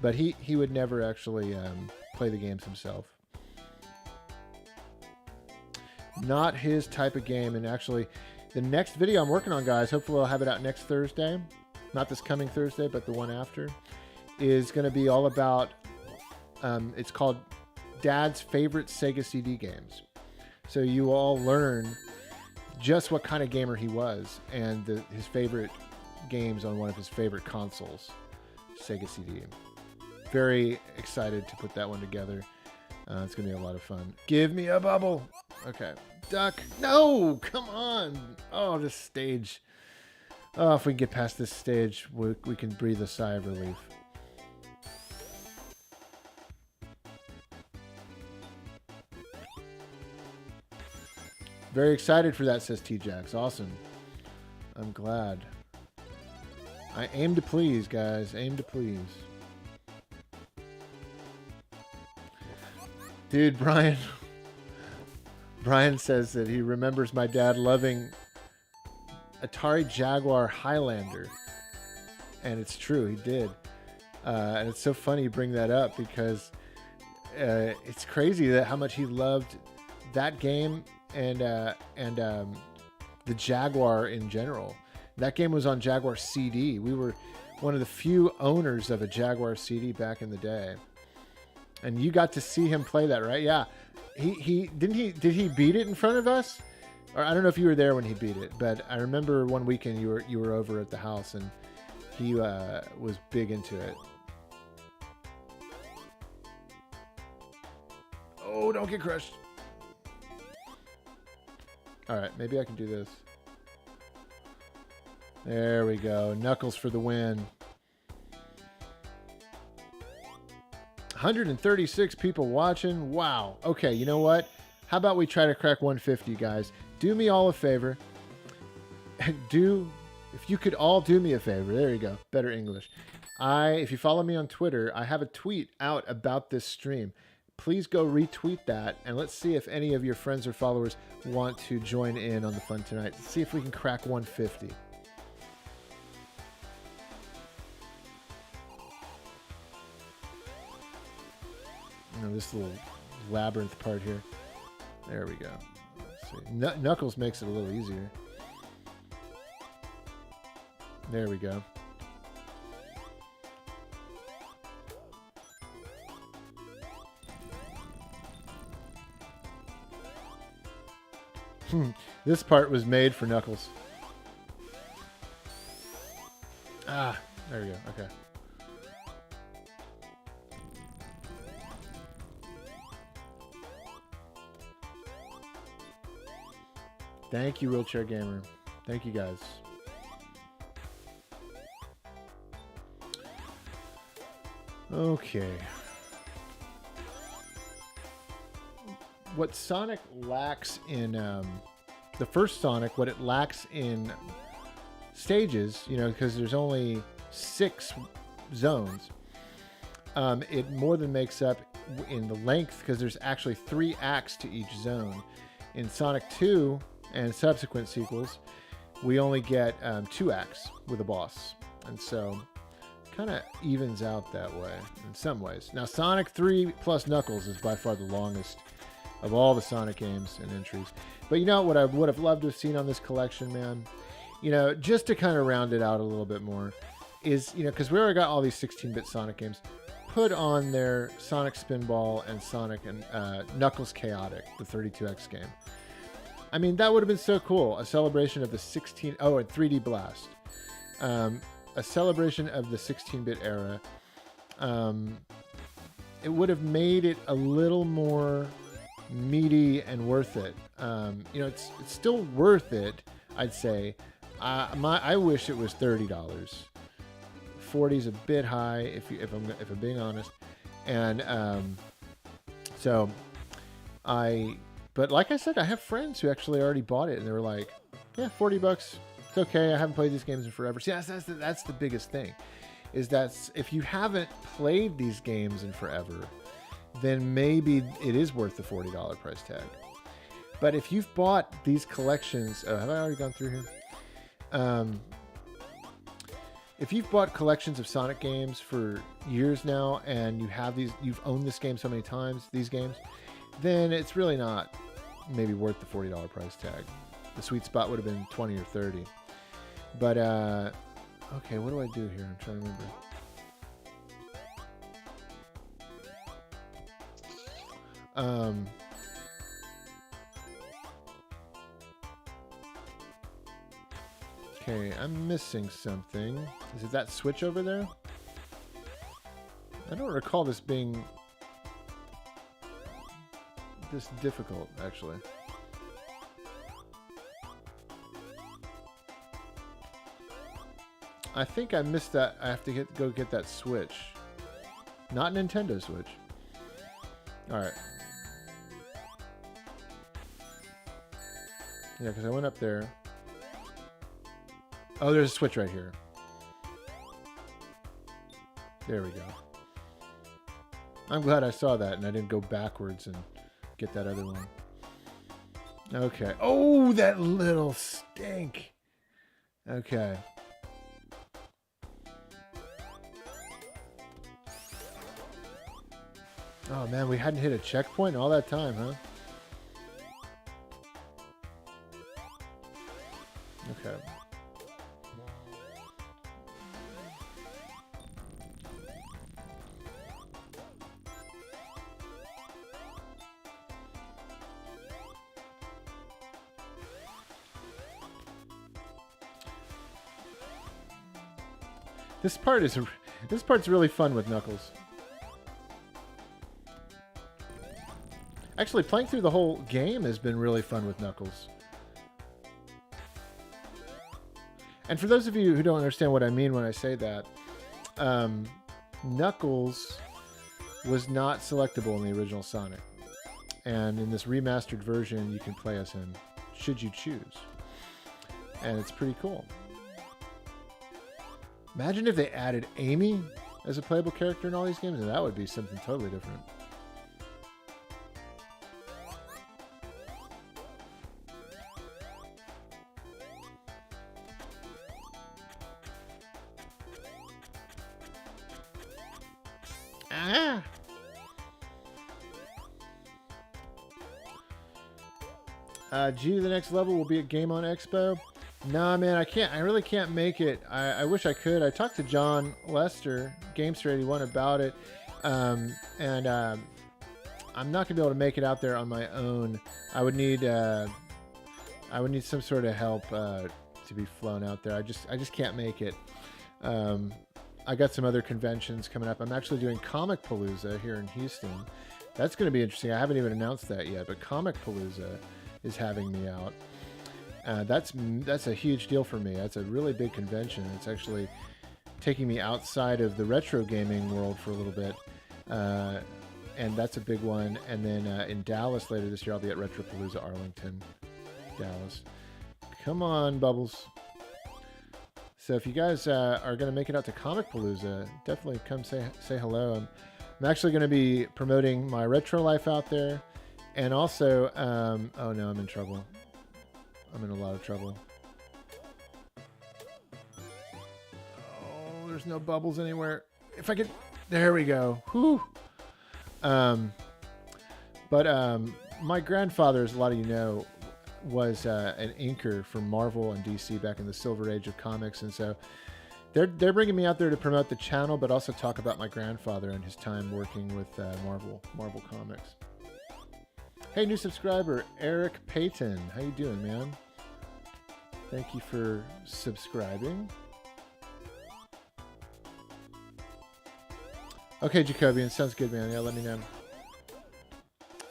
but he would never actually play the games himself. Not his type of game. And actually, the next video I'm working on, guys, hopefully I'll have it out next Thursday. Not this coming Thursday, but the one after, is going to be all about, it's called Dad's Favorite Sega CD Games. So you all learn just what kind of gamer he was and his favorite games on one of his favorite consoles, Sega CD. Very excited to put that one together. It's going to be a lot of fun. Give me a bubble. Okay. Duck. No, come on. Oh, this stage. Oh, if we can get past this stage, we can breathe a sigh of relief. Very excited for that, says T-Jax. Awesome. I'm glad. I aim to please, guys. Aim to please. Dude, Brian says that he remembers my dad loving Atari Jaguar Highlander. And it's true, he did. And it's so funny you bring that up because it's crazy that how much he loved that game and the Jaguar in general. That game was on Jaguar CD. We were one of the few owners of a Jaguar CD back in the day. And you got to see him play that, right? Yeah. Did he beat it in front of us? Or I don't know if you were there when he beat it, but I remember one weekend you were over at the house and he was big into it. Oh, don't get crushed. All right, maybe I can do this. There we go. Knuckles for the win. 136 people watching. Wow. Okay, you know what? How about we try to crack 150, guys? Do me all a favor. If you could all do me a favor. There you go. Better English. If you follow me on Twitter, I have a tweet out about this stream. Please go retweet that, and let's see if any of your friends or followers want to join in on the fun tonight. Let's see if we can crack 150. This little labyrinth part here. There we go. Let's see. Knuckles makes it a little easier. There we go. This part was made for Knuckles. Ah, there we go. Okay. Thank you, Wheelchair Gamer. Thank you, guys. Okay. What Sonic lacks in the first Sonic, what it lacks in stages, because there's only 6 zones, it more than makes up in the length because there's actually 3 acts to each zone. In Sonic 2 and subsequent sequels, we only get 2 acts with a boss, and so kind of evens out that way in some ways. Now, Sonic 3 plus Knuckles is by far the longest of all the Sonic games and entries. But you know what I would have loved to have seen on this collection, man? Just to kind of round it out a little bit more, is, because we already got all these 16-bit Sonic games, put on their Sonic Spinball and Sonic and Knuckles Chaotic, the 32X game. I mean, that would have been so cool. A celebration of the and 3D Blast. A celebration of the 16-bit era. It would have made it a little more meaty and worth it. It's still worth it, I'd say. I wish it was $30. 40 is a bit high, if I'm being honest. And but like I said, I have friends who actually already bought it, and they were like, "Yeah, $40. It's okay. I haven't played these games in forever." See, that's the biggest thing, is that if you haven't played these games in forever, then maybe it is worth the $40 price tag. But if you've bought these collections, have I already gone through here? Um, if you've bought collections of Sonic games for years now, and you have these, you've owned this game so many times, these games, then it's really not maybe worth the $40 price tag. The sweet spot would have been 20 or 30. But okay, what do I do here? I'm trying to remember. Okay, I'm missing something. Is it that switch over there? I don't recall this being this difficult, actually. I think I missed that. I have to go get that Switch. Not Nintendo Switch. Alright. Yeah, because I went up there. Oh, there's a switch right here. There we go. I'm glad I saw that and I didn't go backwards and get that other one. Okay. Oh, that little stink. Okay. Oh man, we hadn't hit a checkpoint all that time, huh? Okay. This part's really fun with Knuckles. Actually, playing through the whole game has been really fun with Knuckles. And for those of you who don't understand what I mean when I say that, Knuckles was not selectable in the original Sonic. And in this remastered version, you can play as him, should you choose. And it's pretty cool. Imagine if they added Amy as a playable character in all these games, and that would be something totally different. Ah! G to the next level will be at Game On Expo. Nah, man, I can't. I really can't make it. I wish I could. I talked to John Lester, Gamester81, about it, and I'm not gonna be able to make it out there on my own. I would need some sort of help to be flown out there. I just can't make it. I got some other conventions coming up. I'm actually doing Comic Palooza here in Houston. That's going to be interesting. I haven't even announced that yet, but Comic Palooza is having me out. That's a huge deal for me. That's a really big convention. It's actually taking me outside of the retro gaming world for a little bit, and that's a big one. And then in Dallas later this year, I'll be at Retropalooza Arlington, Dallas. Come on, Bubbles. So if you guys are going to make it out to Comic Palooza, definitely come say hello. I'm actually going to be promoting my retro life out there, and also, oh no, I'm in trouble. I'm in a lot of trouble. Oh, there's no bubbles anywhere. If I could, there we go. Whew. But my grandfather, as a lot of you know, was an inker for Marvel and DC back in the Silver Age of comics, and so they're bringing me out there to promote the channel, but also talk about my grandfather and his time working with Marvel Comics. Hey, new subscriber, Eric Payton. How you doing, man? Thank you for subscribing. Okay, Jacobian, sounds good, man. Yeah, let me know.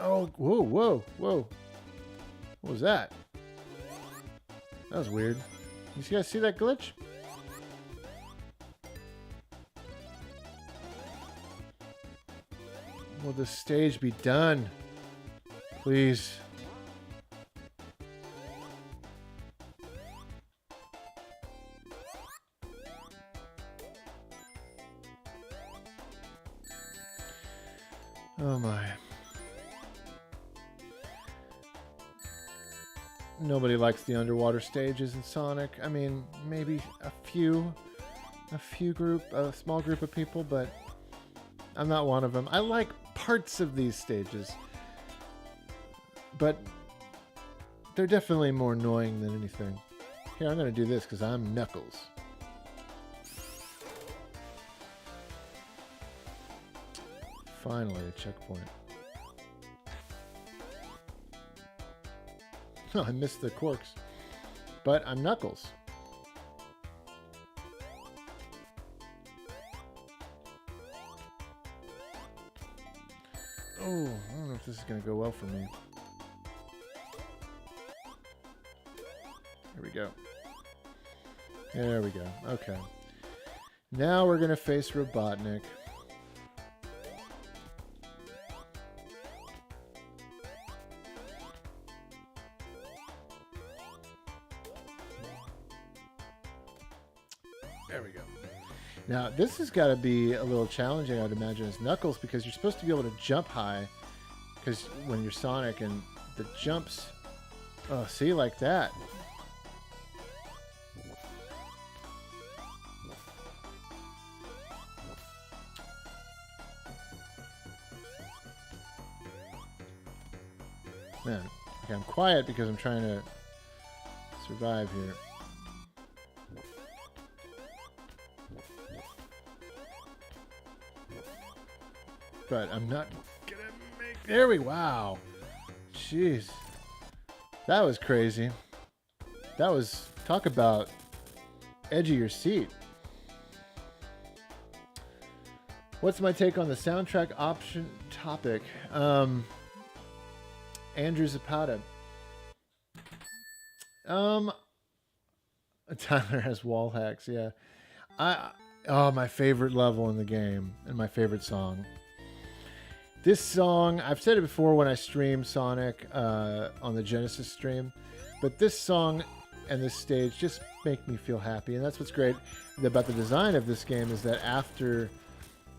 Oh, whoa, whoa, whoa. What was that? That was weird. You guys see that glitch? Will the stage be done? Please. Oh my. nobody likes the underwater stages in Sonic. I mean, maybe a small group of people, but I'm not one of them. I like parts of these stages, but they're definitely more annoying than anything. Here, I'm going to do this because I'm Knuckles. Finally, a checkpoint. Oh, I missed the corks. But I'm Knuckles. Oh, I don't know if this is going to go well for me. Here we go. There we go. Okay. Now we're going to face Robotnik. There we go. Now, this has got to be a little challenging, I'd imagine, as Knuckles, because you're supposed to be able to jump high, because when you're Sonic, and the jumps... Oh, see, like that. Man, okay, I'm quiet because I'm trying to survive here. But I'm not gonna make... There we... Wow. Jeez. That was crazy. That was... Talk about edge of your seat. What's my take on the soundtrack option topic? Andrew Zapata. Tyler has wall hacks, yeah. Oh, my favorite level in the game and my favorite song. This song, I've said it before when I stream Sonic on the Genesis stream, but this song and this stage just make me feel happy, and that's what's great about the design of this game, is that after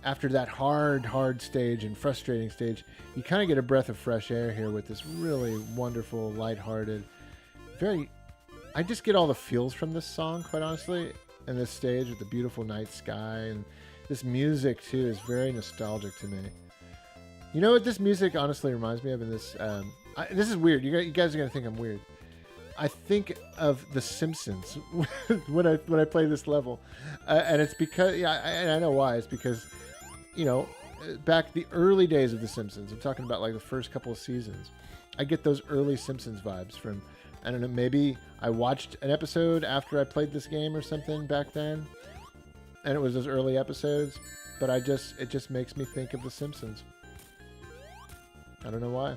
that hard stage and frustrating stage, you kind of get a breath of fresh air here with this really wonderful, lighthearted, I just get all the feels from this song, quite honestly, and this stage with the beautiful night sky, and this music too is very nostalgic to me. You know what this music honestly reminds me of? In this, this is weird. You guys are gonna think I'm weird. I think of The Simpsons when I play this level, and it's because and I know why. It's because, you know, back the early days of The Simpsons. I'm talking about like the first couple of seasons. I get those early Simpsons vibes from. I don't know. Maybe I watched an episode after I played this game or something back then, and it was those early episodes. But it just makes me think of The Simpsons. I don't know why.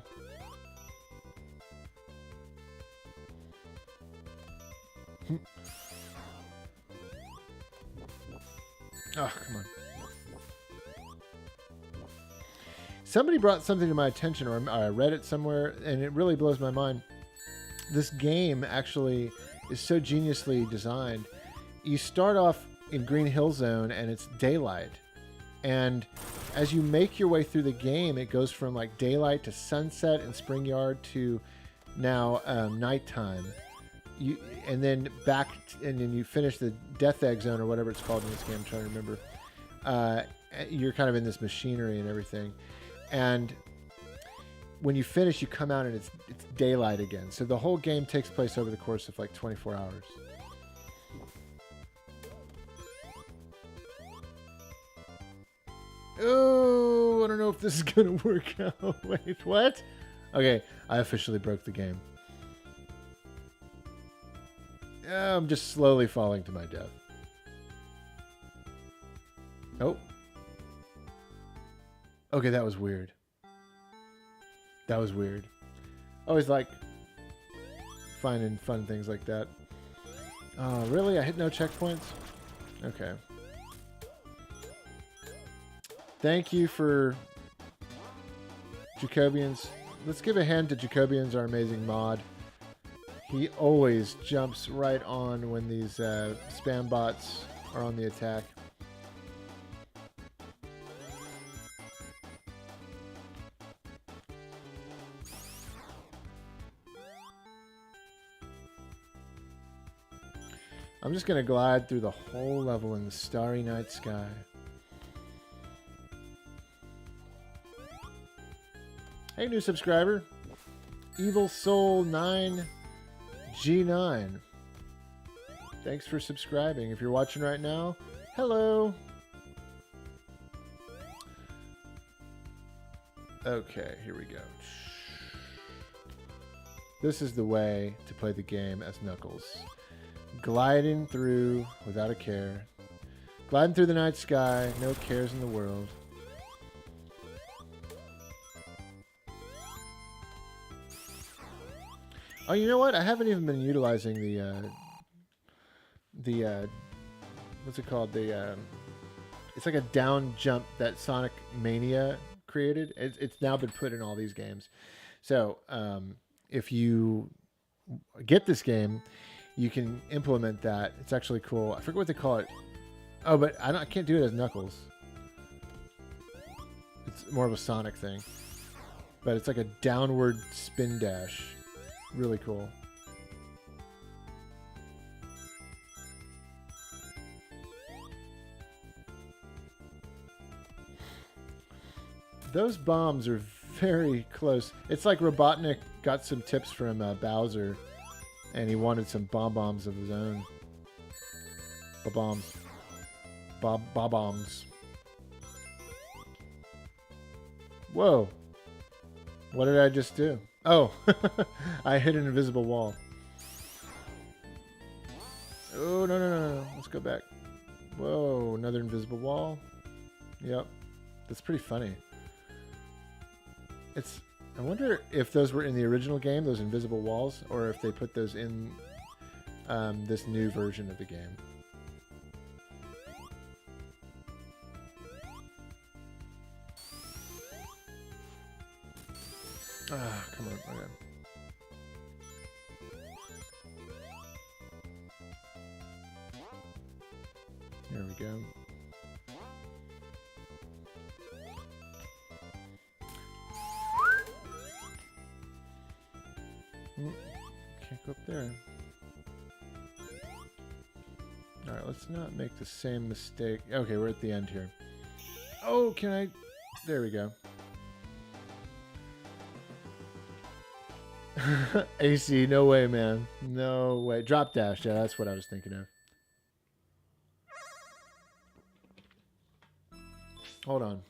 Oh, come on. Somebody brought something to my attention, or I read it somewhere, and it really blows my mind. This game actually is so geniusly designed. You start off in Green Hill Zone, and it's daylight. And as you make your way through the game, it goes from like daylight to sunset and Spring Yard to now nighttime. And then you finish the Death Egg Zone or whatever it's called in this game. I'm trying to remember. You're kind of in this machinery and everything. And when you finish, you come out and it's daylight again. So the whole game takes place over the course of like 24 hours. Oh, I don't know if this is going to work out. Wait, what? Okay, I officially broke the game. I'm just slowly falling to my death. Oh. Okay, that was weird. That was weird. Always like finding fun things like that. Oh, really? I hit no checkpoints? Okay. Thank you for Jacobians. Let's give a hand to Jacobians, our amazing mod. He always jumps right on when these spam bots are on the attack. I'm just going to glide through the whole level in the starry night sky. Hey, new subscriber. Evil Soul 9G9. Thanks for subscribing. If you're watching right now, hello. Okay, here we go. This is the way to play the game as Knuckles. Gliding through without a care. Gliding through the night sky, no cares in the world. Oh, you know what? I haven't even been utilizing the what's it called? It's like a down jump that Sonic Mania created. It's now been put in all these games. So if you get this game, you can implement that. It's actually cool. I forget what they call it. Oh, but I can't do it as Knuckles. It's more of a Sonic thing. But it's like a downward spin dash. Really cool. Those bombs are very close. It's like Robotnik got some tips from Bowser, and he wanted some bombs of his own. Bombs. Bombs. Whoa. What did I just do? Oh, I hit an invisible wall. Oh, no. Let's go back. Whoa, another invisible wall. Yep. That's pretty funny. I wonder if those were in the original game, those invisible walls, or if they put those in this new version of the game. Ah, come on. Okay. There we go. Can't go up there. Alright, let's not make the same mistake. Okay, we're at the end here. Oh, can I... There we go. AC, no way, man. No way. Drop dash, yeah, that's what I was thinking of. Hold on.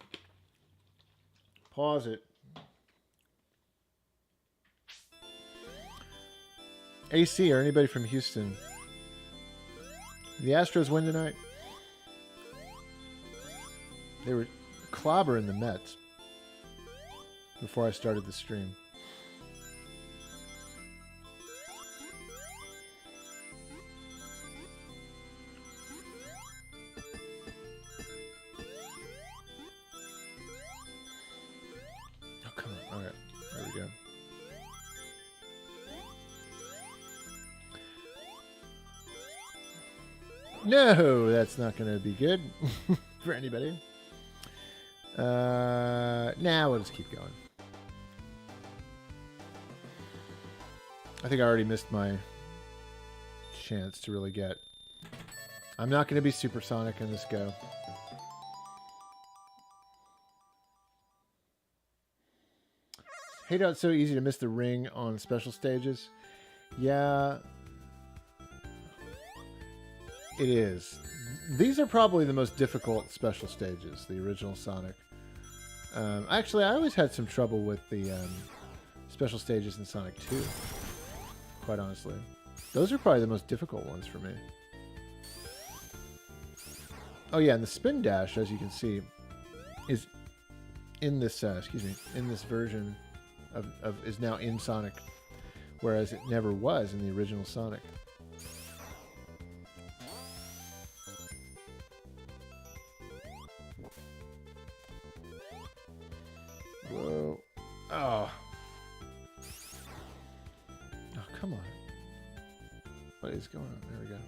Pause it. AC or anybody from Houston. The Astros win tonight. They were clobbering the Mets before I started the stream. Oh, come on. All right. There we go. No, that's not going to be good for anybody. Nah, we'll just keep going. I think I already missed my chance to really get... I'm not going to be supersonic in this go. Hate how it's so easy to miss the ring on special stages. Yeah... It is. These are probably the most difficult special stages, the original Sonic. Actually, I always had some trouble with the special stages in Sonic 2, quite honestly. Those are probably the most difficult ones for me. Oh yeah, and the spin dash, as you can see, is in this, in this version is now in Sonic, whereas it never was in the original Sonic. Whoa. Oh. Oh, come on. What is going on? There we go.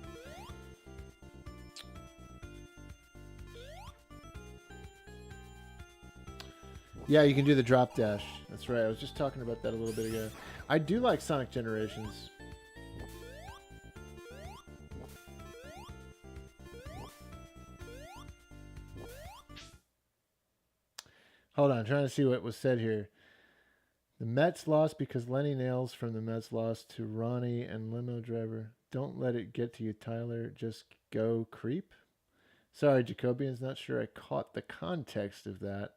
Yeah, you can do the drop dash. That's right. I was just talking about that a little bit ago. I do like Sonic Generations. Hold on, I'm trying to see what was said here. The Mets lost because Lenny Nails from the Mets lost to Ronnie and limo driver. Don't let it get to you, Tyler. Just go creep. Sorry, Jacobian's not sure I caught the context of that,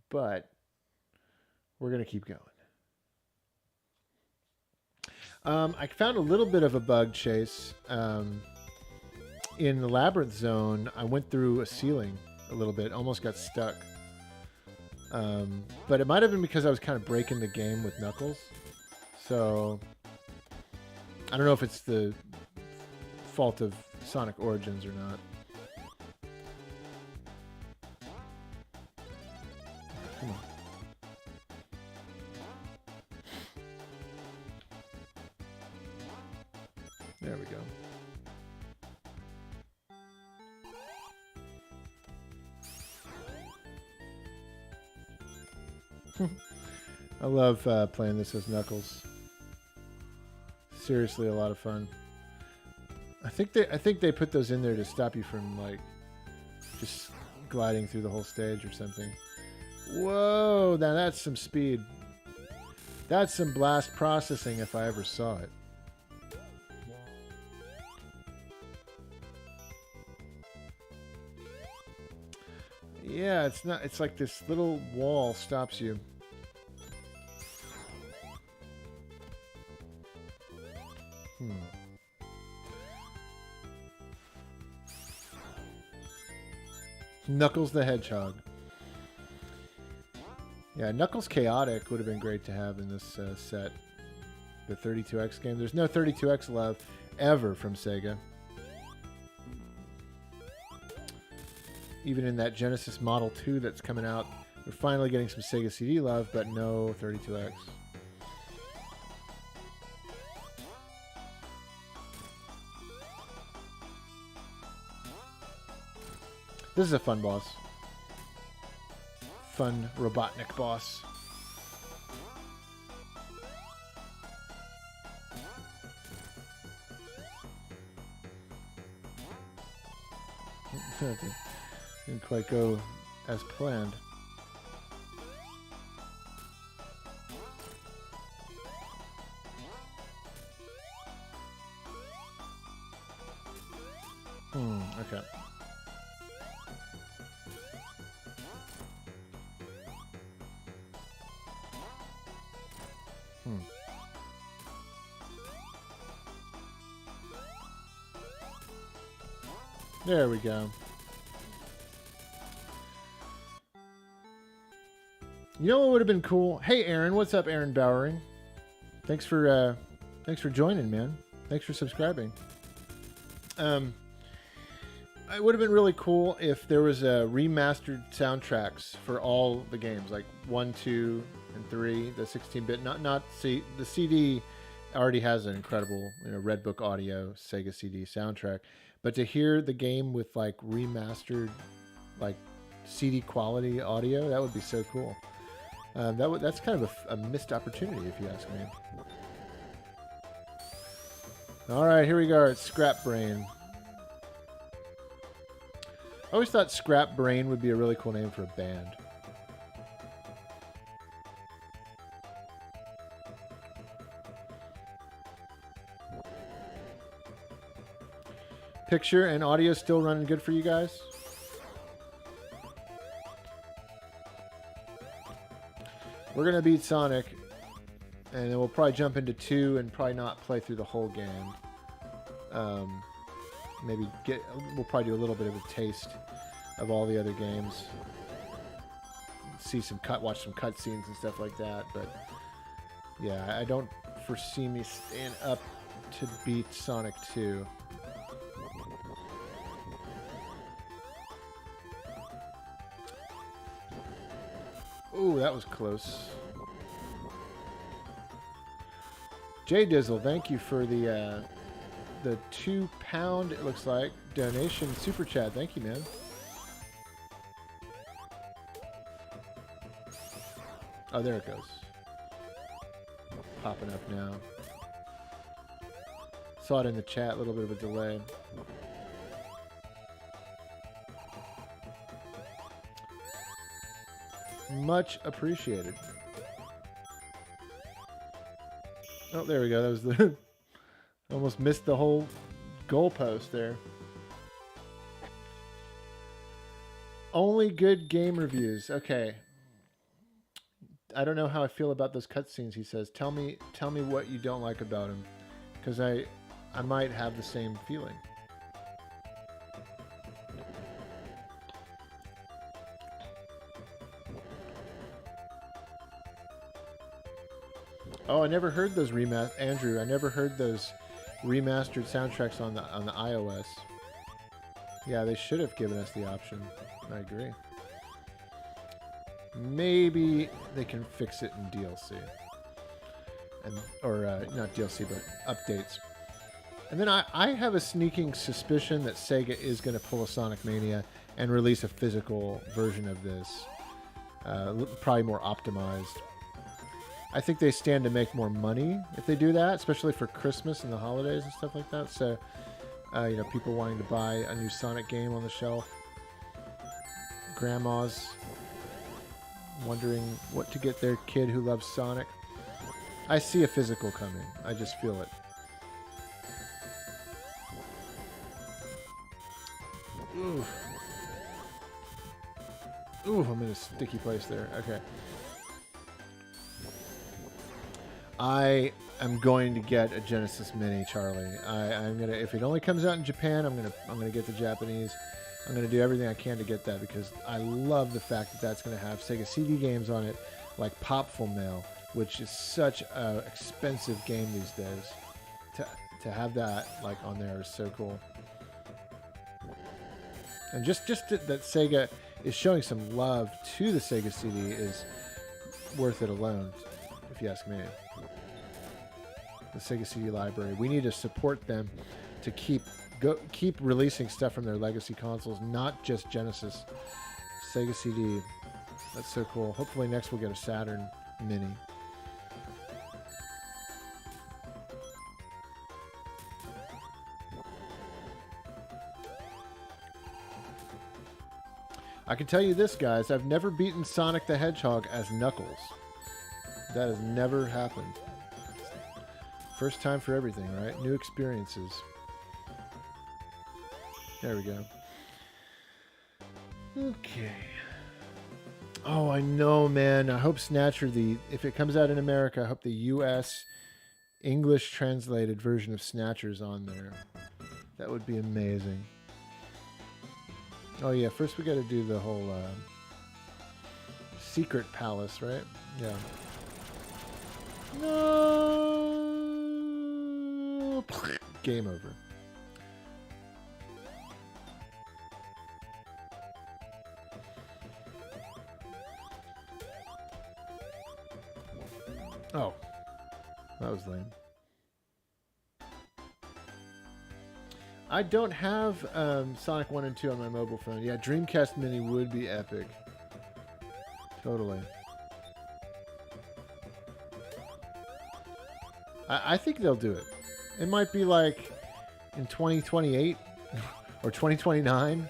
but we're going to keep going. I found a little bit of a bug, Chase. In the Labyrinth Zone, I went through a ceiling a little bit, almost got stuck. But it might have been because I was kind of breaking the game with Knuckles. So I don't know if it's the fault of Sonic Origins or not. Come on. There we go. I love playing this as Knuckles. Seriously, a lot of fun. I think they put those in there to stop you from like just gliding through the whole stage or something. Whoa, now that's some speed. That's some blast processing if I ever saw it. Yeah, it's not. It's like this little wall stops you. Knuckles the Hedgehog. Yeah, Knuckles Chaotic would have been great to have in this set. The 32X game. There's no 32X love ever from Sega. Even in that Genesis Model 2 that's coming out, we're finally getting some Sega CD love, but no 32X. This is a fun boss. Fun Robotnik boss. Didn't quite go as planned. Okay. There we go. You know what would have been cool? Hey, Aaron. What's up, Aaron Bowering? Thanks for joining, man. Thanks for subscribing. It would have been really cool if there was a remastered soundtracks for all the games, like 1, 2, and 3, the 16-bit. The CD already has an incredible, Red Book Audio Sega CD soundtrack, but to hear the game with like remastered, like CD quality audio, that would be so cool. That's kind of a missed opportunity, if you ask me. All right, here we go. It's Scrap Brain. I always thought Scrap Brain would be a really cool name for a band. Picture and audio still running good for you guys? We're going to beat Sonic, and then we'll probably jump into 2 and probably not play through the whole game. We'll probably do a little bit of a taste of all the other games. Watch some cutscenes and stuff like that, but yeah, I don't foresee me staying up to beat Sonic 2. Ooh, that was close. Jay Dizzle, thank you for the £2, it looks like, donation super chat. Thank you, man. Oh, there it goes. Popping up now. Saw it in the chat, a little bit of a delay. Much appreciated. Oh, there we go. That was the... Almost missed the whole goalpost there. Only good game reviews. Okay. I don't know how I feel about those cutscenes, he says. Tell me what you don't like about him. Because I might have the same feeling. Oh, I never heard those Andrew, I never heard those remastered soundtracks on the iOS. Yeah, they should have given us the option. I agree. Maybe they can fix it in DLC. Or not DLC, but updates. And then I have a sneaking suspicion that Sega is going to pull a Sonic Mania and release a physical version of this. Probably more optimized. I think they stand to make more money if they do that, especially for Christmas and the holidays and stuff like that. So, you know, people wanting to buy a new Sonic game on the shelf. Grandmas wondering what to get their kid who loves Sonic. I see a physical coming. I just feel it. Ooh. Ooh, I'm in a sticky place there. Okay. I am going to get a Genesis Mini, Charlie. I'm gonna, if it only comes out in Japan, I'm gonna get the Japanese. I'm gonna do everything I can to get that because I love the fact that that's gonna have Sega CD games on it, like Popful Mail, which is such an expensive game these days. To have that like on there is so cool. And just that Sega is showing some love to the Sega CD is worth it alone, if you ask me. The Sega CD library. We need to support them to keep releasing stuff from their legacy consoles, not just Genesis. Sega CD. That's so cool. Hopefully next we'll get a Saturn Mini. I can tell you this, guys. I've never beaten Sonic the Hedgehog as Knuckles. That has never happened. First time for everything, right? New experiences. There we go. Okay. Oh, I know, man. I hope Snatcher, if it comes out in America, I hope the U.S. English translated version of Snatcher's on there. That would be amazing. Oh, yeah. First, we got to do the whole Secret Palace, right? Yeah. No! Game over. Oh. That was lame. I don't have Sonic 1 and 2 on my mobile phone. Yeah, Dreamcast Mini would be epic. Totally. I think they'll do it. It might be like in 2028 or 2029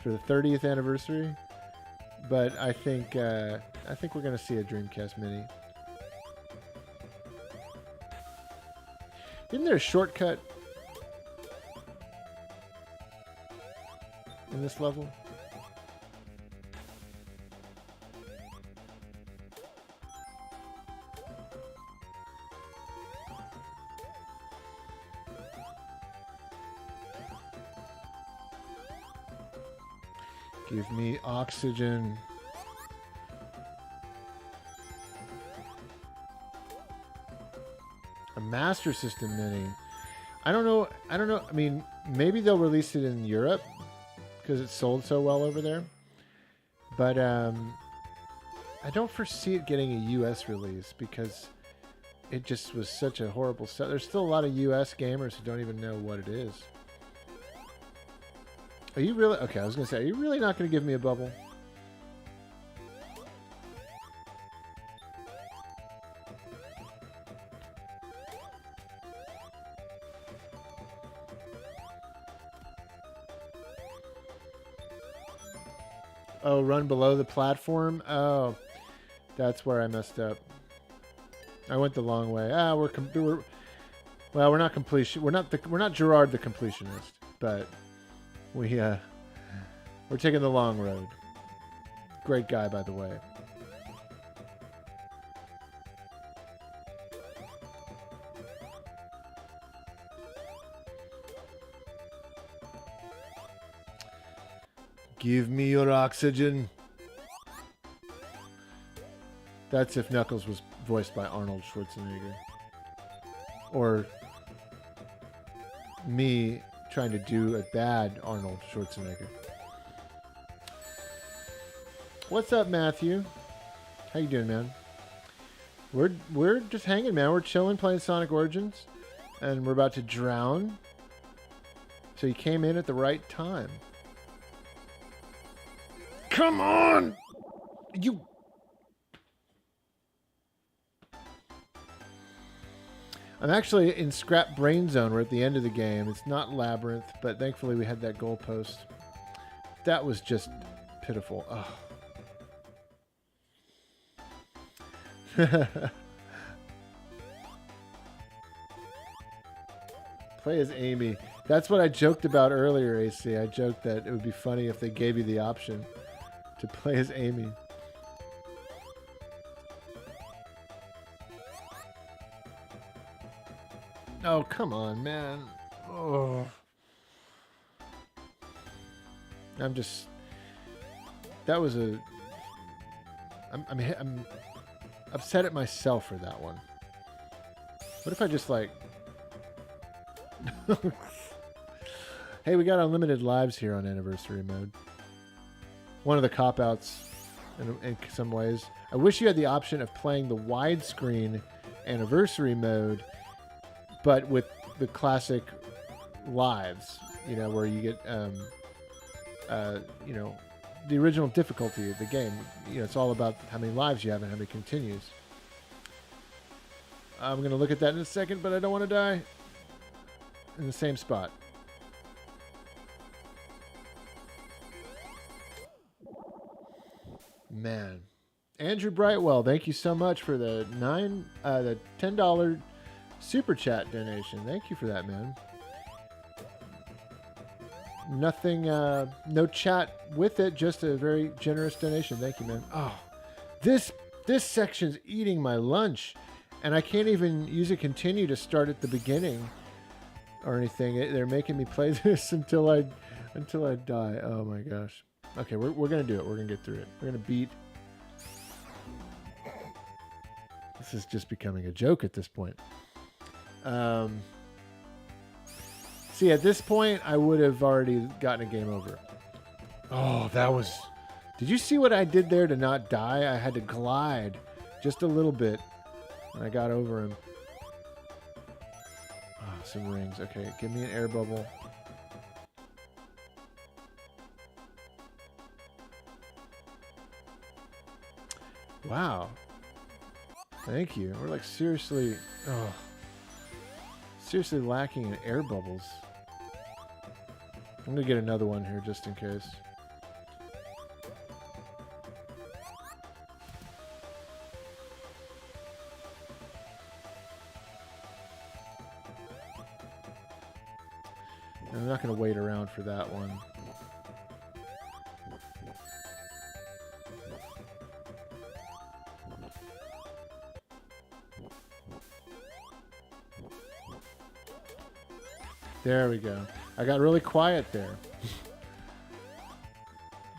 for the 30th anniversary. But I think we're going to see a Dreamcast Mini. Isn't there a shortcut in this level? Give me oxygen. A Master System Mini. I don't know. I mean, maybe they'll release it in Europe because it's sold so well over there. But I don't foresee it getting a US release because it just was such a horrible set. There's still a lot of US gamers who don't even know what it is. Are you really? Okay, I was going to say, are you really not going to give me a bubble? Oh, run below the platform? Oh, That's where I messed up. I went the long way. Well, we're not completion. We're not Gerard the completionist, but we're taking the long road. Great guy, by the way. Give me your oxygen. That's if Knuckles was voiced by Arnold Schwarzenegger. Or me trying to do a bad Arnold Schwarzenegger. What's up, Matthew? How you doing, man? We're just hanging, man. We're chilling, playing Sonic Origins, and we're about to drown. So you came in at the right time. Come on! You... I'm actually in Scrap Brain Zone. We're at the end of the game. It's not Labyrinth, but thankfully we had that goalpost. That was just pitiful. Oh. Play as Amy. That's what I joked about earlier, AC. I joked that it would be funny if they gave you the option to play as Amy. Oh, come on, man. Oh. I'm upset at myself for that one. What if I just like... Hey, we got unlimited lives here on Anniversary Mode. One of the cop-outs in some ways. I wish you had the option of playing the widescreen Anniversary Mode, but with the classic lives, you know, where you get, you know, the original difficulty of the game. You know, it's all about how many lives you have and how many continues. I'm going to look at that in a second, but I don't want to die. In the same spot. Man. Andrew Brightwell, thank you so much for the $10 super chat donation. Thank you for that, man. Nothing, no chat with it, just a very generous donation. Thank you, man. Oh, this section's eating my lunch, and I can't even use a continue to start at the beginning or anything. They're making me play this until I die. Oh my gosh. Okay, we're gonna do it. We're gonna get through it. We're gonna beat. This is just becoming a joke at this point. See, at this point, I would have already gotten a game over. Oh, that was... Did you see what I did there to not die? I had to glide just a little bit, and I got over him. Oh, some rings. Okay, give me an air bubble. Wow. Thank you. We're like seriously... Oh. Seriously lacking in air bubbles. I'm gonna get another one here just in case. I'm not gonna wait around for that one. There we go. I got really quiet there.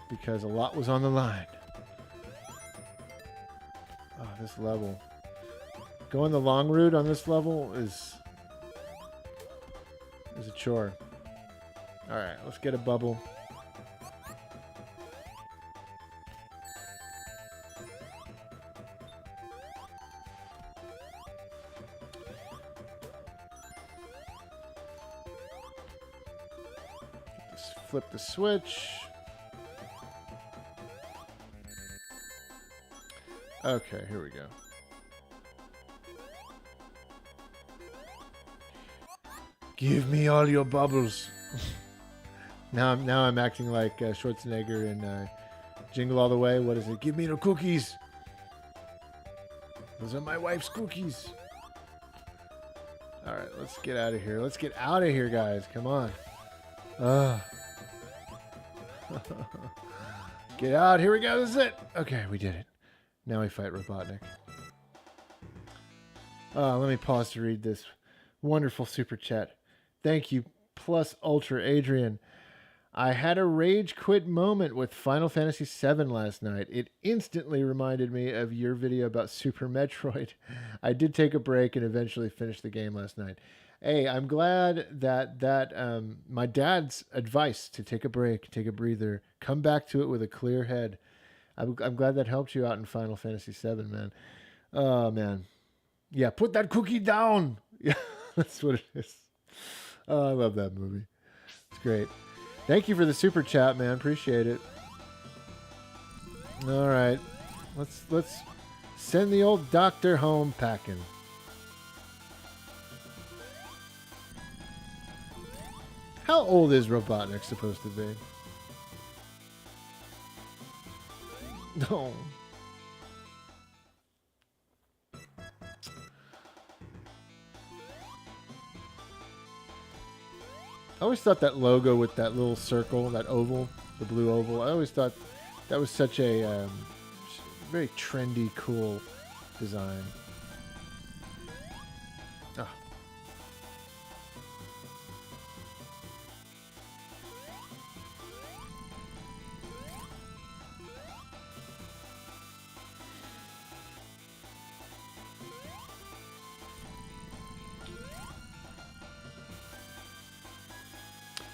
Because a lot was on the line. Oh, this level. Going the long route on this level is a chore. Alright, let's get a bubble. Flip the switch. Okay, here we go. Give me all your bubbles. now I'm acting like Schwarzenegger in Jingle All the Way. What is it? Give me the cookies. Those are my wife's cookies. All right, let's get out of here. Let's get out of here, guys. Come on. Get out. Here we go. This is it. Okay, we did it. Now we fight Robotnik. Let me pause to read this wonderful super chat. Thank you, Plus Ultra Adrian. I had a rage quit moment with Final Fantasy VII last night. It instantly reminded me of your video about Super Metroid. I did take a break and eventually finished the game last night. Hey, I'm glad that my dad's advice to take a break, take a breather, come back to it with a clear head. I'm glad that helped you out in Final Fantasy VII, man. Oh, man. Yeah, put that cookie down. Yeah, that's what it is. Oh, I love that movie. It's great. Thank you for the super chat, man. Appreciate it. All right. Let's send the old doctor home packing. How old is Robotnik supposed to be? No. I always thought that logo with that little circle, that oval, the blue oval, I always thought that was such a very trendy, cool design. Oh.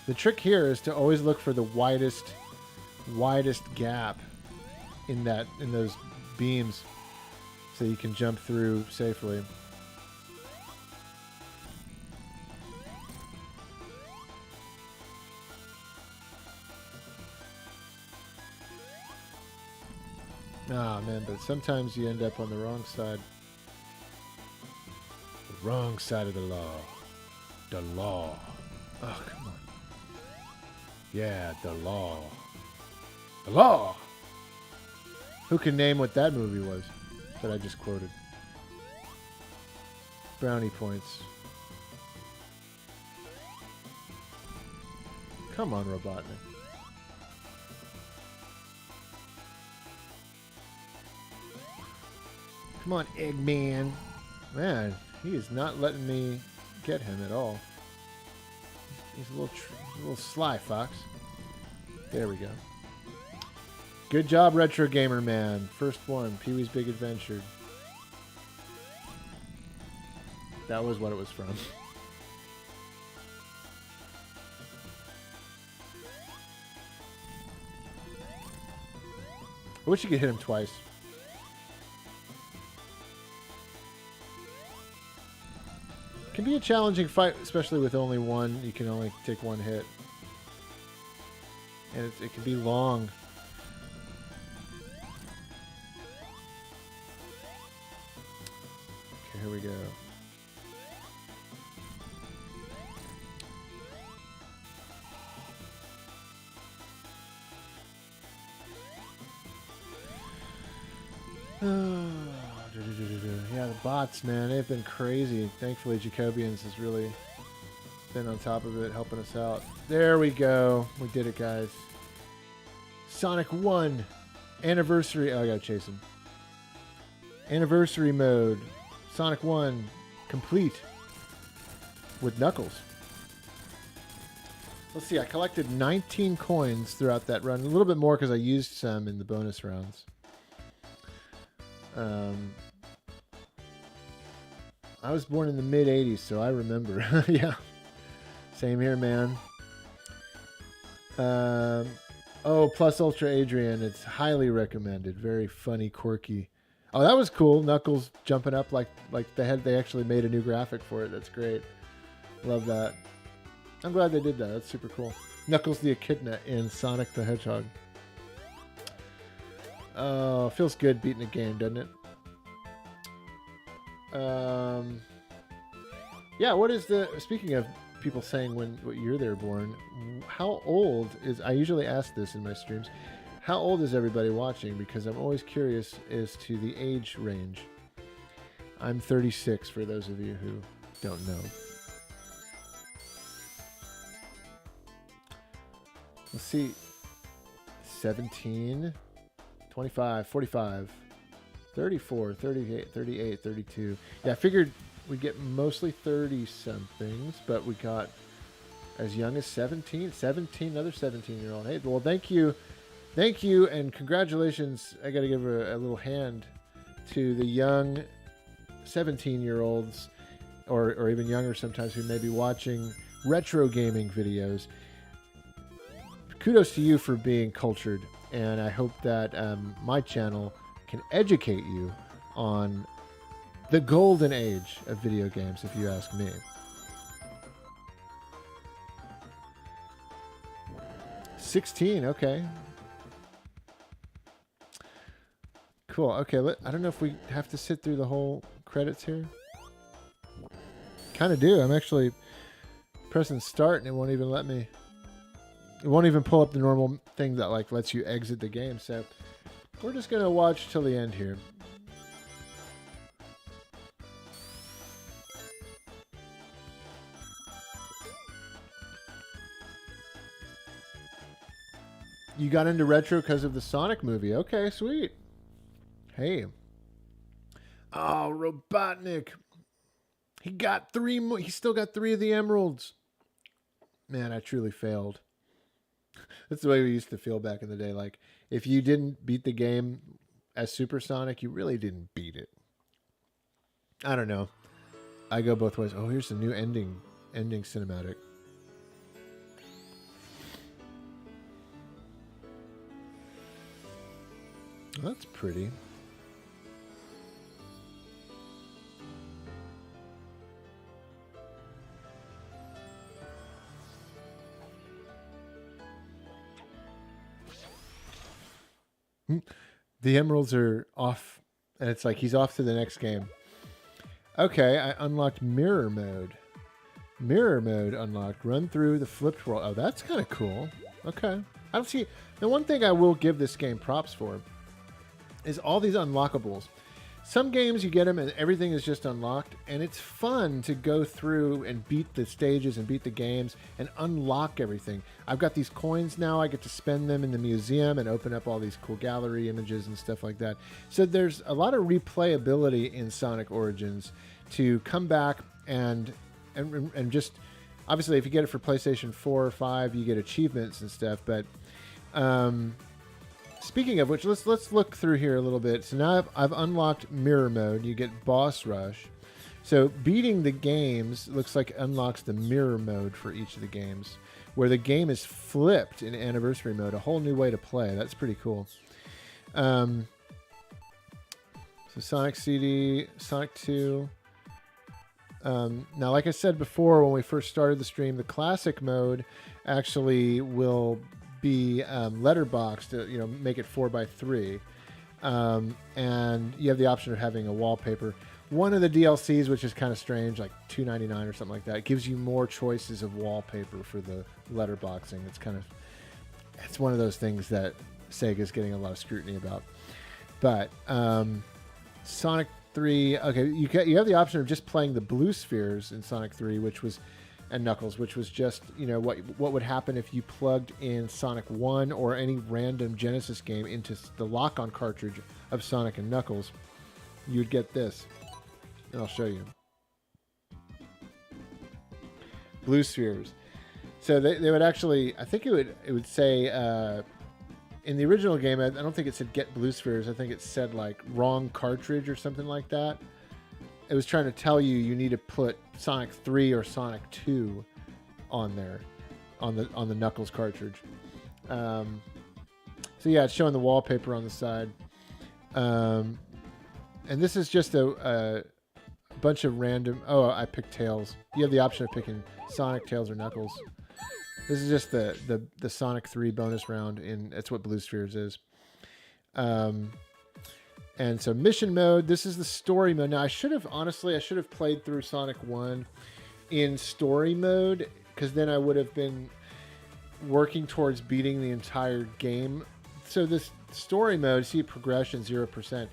The trick here is to always look for the widest gap in those beams so you can jump through safely. Ah, man, but sometimes you end up on the wrong side. The wrong side of the law. The law. Oh, come on. Yeah, the law. The law! Who can name what that movie was that I just quoted? Brownie points. Come on, Robotnik. Come on, Eggman. Man, he is not letting me get him at all. He's a little sly fox. There we go. Good job, Retro Gamer Man. First one, Pee-wee's Big Adventure. That was what it was from. I wish you could hit him twice. Can be a challenging fight, especially with only one. You can only take one hit. And it can be long. Okay, here we go. Yeah, the bots, man, they've been crazy. Thankfully, Jacobians has really been on top of it, helping us out. There we go. We did it, guys. Sonic 1 Anniversary. Oh, I gotta chase him. Anniversary mode. Sonic 1 complete with Knuckles. Let's see, I collected 19 coins throughout that run. A little bit more because I used some in the bonus rounds. I was born in the mid-'80s, so I remember. Yeah. Same here, man. Oh, Plus Ultra Adrian. It's highly recommended. Very funny, quirky. Oh, that was cool. Knuckles jumping up like they actually made a new graphic for it. That's great. Love that. I'm glad they did that. That's super cool. Knuckles the Echidna in Sonic the Hedgehog. Oh, feels good beating a game, doesn't it? Yeah, what is the... Speaking of people saying what year they're born, how old is... I usually ask this in my streams. How old is everybody watching? Because I'm always curious as to the age range. I'm 36 for those of you who don't know. Let's see. 17, 25, 45, 34, 38, 38, 32. Yeah, I figured we'd get mostly 30-somethings, but we got as young as 17, another 17-year-old. Hey, well, thank you, and congratulations. I got to give a little hand to the young 17-year-olds, or even younger sometimes, who may be watching retro gaming videos. Kudos to you for being cultured, and I hope that my channel can educate you on the golden age of video games, if you ask me. $16, okay. Cool, okay, I don't know if we have to sit through the whole credits here. Kind of do. I'm actually pressing start and it won't even let me. It won't even pull up the normal thing that like lets you exit the game. So we're just going to watch till the end here. You got into retro because of the Sonic movie. Okay, sweet. Hey. Oh, Robotnik. He got 3 more. He still got 3 of the emeralds. Man, I truly failed. That's the way we used to feel back in the day. Like, if you didn't beat the game as Super Sonic, you really didn't beat it. I don't know. I go both ways. Oh, here's the new ending cinematic. Well, that's pretty. The emeralds are off, and it's like he's off to the next game. Okay, I unlocked mirror mode. Mirror mode unlocked. Run through the flipped world. Oh, that's kind of cool. Okay. I don't see... The one thing I will give this game props for is all these unlockables. Some games you get them and everything is just unlocked, and it's fun to go through and beat the stages and beat the games and unlock everything. I've got these coins now. I get to spend them in the museum and open up all these cool gallery images and stuff like that. So there's a lot of replayability in Sonic Origins to come back and just... Obviously, if you get it for PlayStation 4 or 5, you get achievements and stuff, but... Speaking of which, let's look through here a little bit. So now I've unlocked mirror mode. You get boss rush. So beating the games looks like unlocks the mirror mode for each of the games, where the game is flipped in anniversary mode, a whole new way to play. That's pretty cool. So Sonic CD, Sonic 2. Now, like I said before, when we first started the stream, the classic mode actually will be letterboxed, make it 4x3, and you have the option of having a wallpaper. One of the DLCs, which is kind of strange, like $2.99 or something like that, gives you more choices of wallpaper for the letterboxing. It's one of those things that Sega's getting a lot of scrutiny about. But Sonic 3, okay, you have the option of just playing the blue spheres in Sonic 3, and Knuckles, which was just, what would happen if you plugged in Sonic 1 or any random Genesis game into the lock-on cartridge of Sonic and Knuckles. You would get this. And I'll show you. Blue spheres. So they would actually, I think it would say, in the original game, I don't think it said get blue spheres. I think it said like wrong cartridge or something like that. It was trying to tell you need to put Sonic 3 or Sonic 2 on there, on the Knuckles cartridge. So yeah, it's showing the wallpaper on the side. And this is just a bunch of random... Oh, I picked Tails. You have the option of picking Sonic, Tails, or Knuckles. This is just the Sonic 3 bonus round. That's what Blue Spheres is. And so mission mode, this is the story mode. Now, I should have played through Sonic 1 in story mode, because then I would have been working towards beating the entire game. So this story mode, see progression 0%.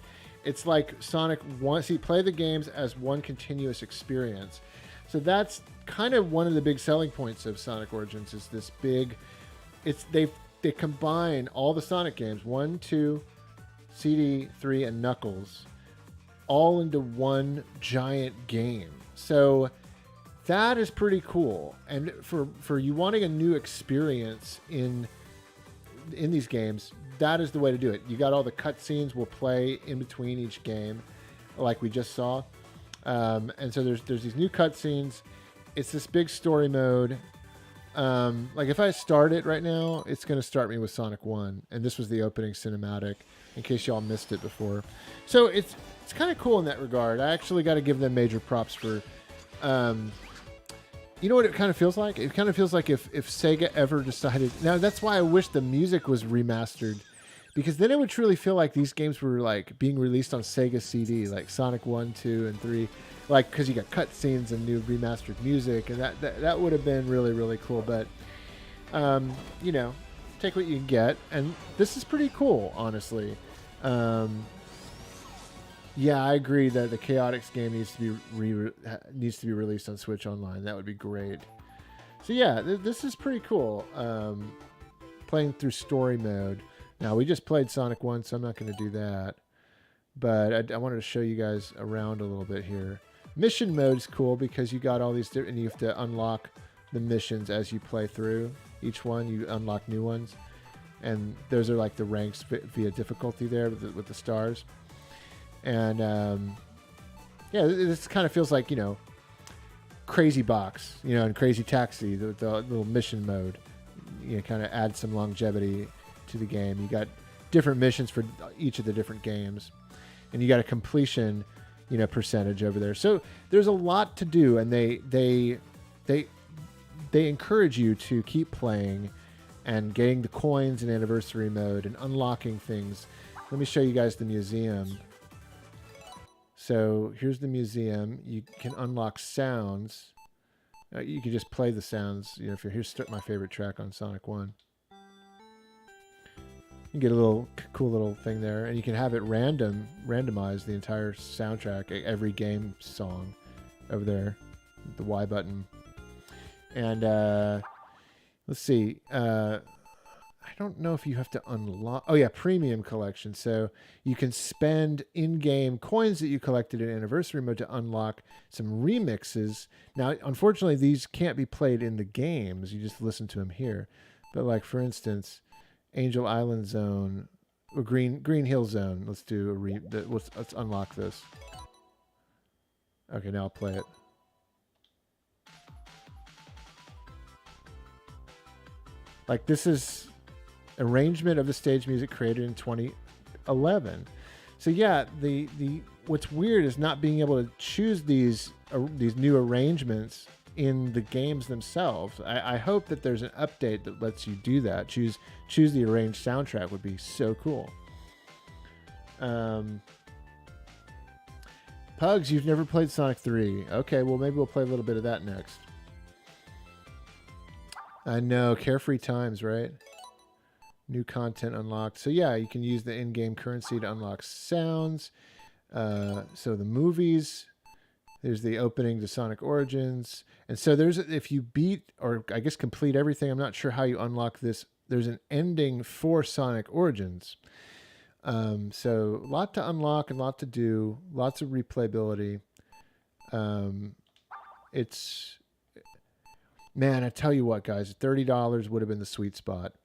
It's like Sonic one. See, play the games as one continuous experience. So that's kind of one of the big selling points of Sonic Origins is this big. It's they combine all the Sonic games 1, 2, CD, 3, and Knuckles all into one giant game. So that is pretty cool. And for you wanting a new experience in these games, that is the way to do it. You got all the cutscenes will play in between each game, like we just saw. And so there's these new cutscenes. It's this big story mode. Like if I start it right now, it's going to start me with Sonic 1. And this was the opening cinematic, in case y'all missed it before. So it's kind of cool in that regard. I actually got to give them major props for... you know what it kind of feels like? It kind of feels like if Sega ever decided... Now, that's why I wish the music was remastered, because then it would truly feel like these games were like being released on Sega CD, like Sonic 1, 2, and 3. Like, because you got cutscenes and new remastered music, and that would have been really, really cool. But, you know, take what you can get. And this is pretty cool, honestly. Yeah, I agree that the Chaotix game needs to be released on Switch Online. That would be great. So yeah, this is pretty cool. Playing through story mode. Now we just played Sonic 1, so I'm not going to do that. But I wanted to show you guys around a little bit here. Mission mode is cool because you got all these different, and you have to unlock the missions as you play through. Each one, you unlock new ones. And those are like the ranks via difficulty there with the stars. And yeah, this kind of feels like, you know, Crazy Box, you know, and Crazy Taxi, the little mission mode. You know, kind of add some longevity to the game. You got different missions for each of the different games, and you got a completion, you know, percentage over there. So there's a lot to do, and they encourage you to keep playing and getting the coins in anniversary mode and unlocking things. Let me show you guys the museum. So here's the museum. You can unlock sounds. You can just play the sounds. You know, if you're here's my favorite track on Sonic 1. You get a little cool little thing there, and you can have it randomize the entire soundtrack, every game song over there, the Y button. And let's see. I don't know if you have to unlock... Oh, yeah, Premium Collection. So you can spend in-game coins that you collected in Anniversary Mode to unlock some remixes. Now, unfortunately, these can't be played in the games. You just listen to them here. But, like, for instance, Angel Island Zone, or Green Hill Zone. Let's do let's unlock this. Okay, now I'll play it. Like, this is... arrangement of the stage music created in 2011. So yeah, the what's weird is not being able to choose these new arrangements in the games themselves. I hope that there's an update that lets you do that. Choose the arranged soundtrack would be so cool. Pugs, you've never played Sonic 3. Okay, well maybe we'll play a little bit of that next. I know, carefree times, right? New content unlocked. So yeah, you can use the in-game currency to unlock sounds. So the movies, there's the opening to Sonic Origins. And so if you beat, or I guess complete everything, I'm not sure how you unlock this. There's an ending for Sonic Origins. So a lot to unlock and a lot to do, lots of replayability. Man, I tell you what, guys, $30 would have been the sweet spot.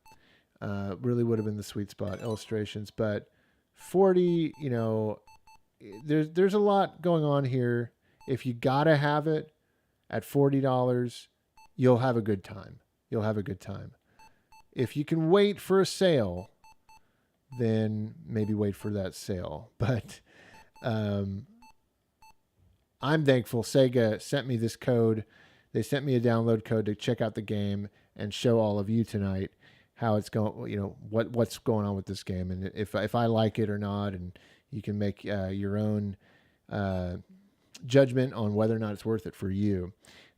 Really would have been the sweet spot. Illustrations, but 40, you know, there's a lot going on here. If you gotta have it at $40, you'll have a good time. You'll have a good time. If you can wait for a sale, then maybe wait for that sale. But I'm thankful Sega sent me this code. They sent me a download code to check out the game and show all of you tonight how it's going, you know, what's going on with this game, and if I like it or not, and you can make your own judgment on whether or not it's worth it for you.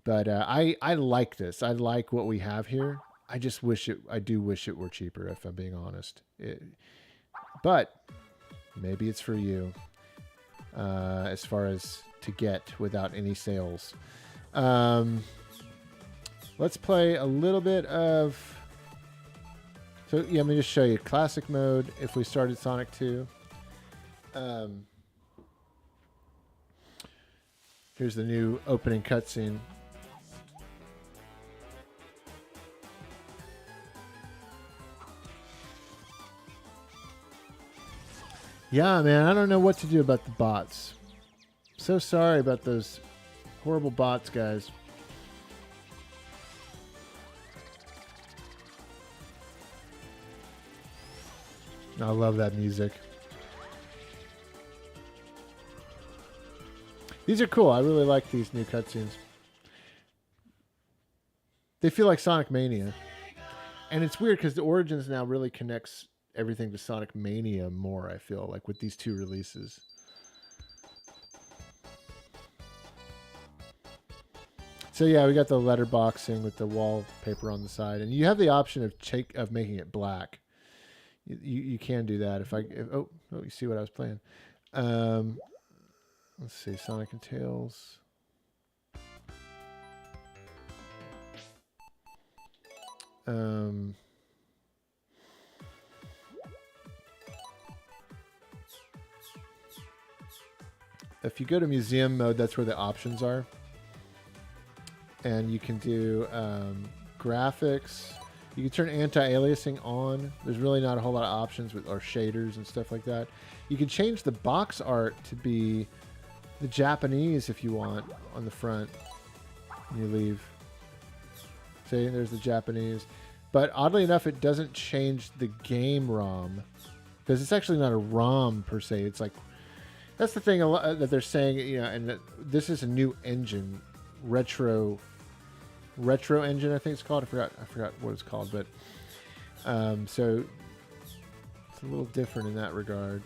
But I like this. I like what we have here. I just wish I do wish it were cheaper, if I'm being honest. But maybe it's for you. as far as to get without any sales. Let's play a little bit of... So, yeah, let me just show you. Classic mode, if we started Sonic 2. Here's the new opening cutscene. Yeah, man, I don't know what to do about the bots. So sorry about those horrible bots, guys. I love that music. These are cool. I really like these new cutscenes. They feel like Sonic Mania. And it's weird because the Origins now really connects everything to Sonic Mania more, I feel like, with these two releases. So yeah, we got the letterboxing with the wallpaper on the side, and you have the option of making it black. You can do that. Oh, you see what I was playing? Let's see, Sonic and Tails. If you go to museum mode, that's where the options are. And you can do graphics. You can turn anti-aliasing on. There's really not a whole lot of options or shaders and stuff like that. You can change the box art to be the Japanese if you want on the front. You leave. See, there's the Japanese. But oddly enough, it doesn't change the game ROM. Because it's actually not a ROM per se. It's like... That's the thing that they're saying, and that this is a new engine. Retro engine, I think it's called. I forgot what it's called, but so it's a little different in that regard.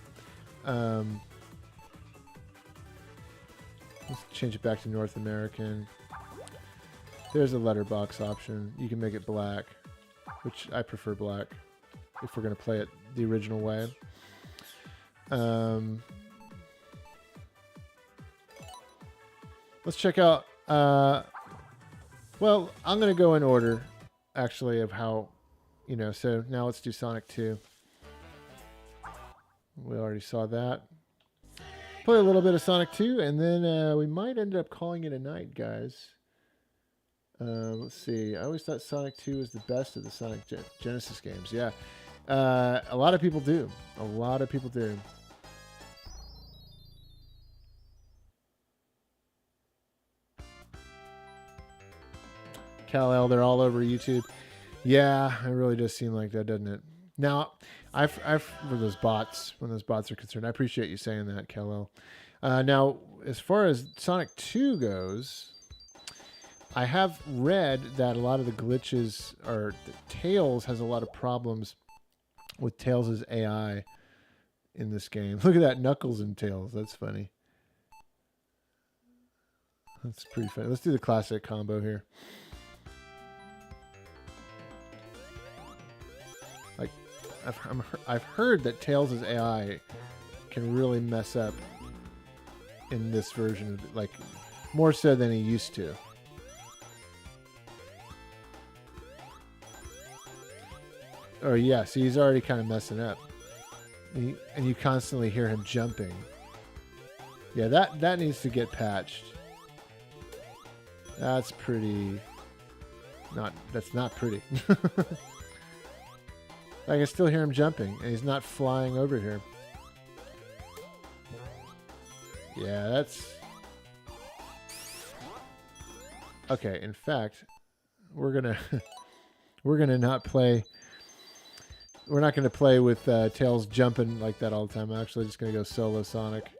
Let's change it back to North American. There's a letterbox option. You can make it black, which I prefer black if we're going to play it the original way. Let's check out... well, I'm going to go in order, actually, of how... so now let's do Sonic 2. We already saw that. Play a little bit of Sonic 2, and then we might end up calling it a night, guys. Let's see. I always thought Sonic 2 was the best of the Sonic Genesis games. Yeah. A lot of people do. A lot of people do. Kal-El, they're all over YouTube. Yeah, it really does seem like that, doesn't it? Now, I've for those bots, when those bots are concerned, I appreciate you saying that, Kal-El. Now, as far as Sonic 2 goes, I have read that a lot of the glitches are Tails has a lot of problems with Tails' AI in this game. Look at that, Knuckles and Tails. That's funny. That's pretty funny. Let's do the classic combo here. Like, I've heard that Tails' AI can really mess up in this version, like more so than he used to. Oh yeah, see, he's already kind of messing up, and you constantly hear him jumping. Yeah, that needs to get patched. That's pretty. That's not pretty. I can still hear him jumping, and he's not flying over here. Yeah, that's... Okay, in fact, we're gonna not play... We're not gonna play with Tails jumping like that all the time. I'm actually just gonna go solo Sonic.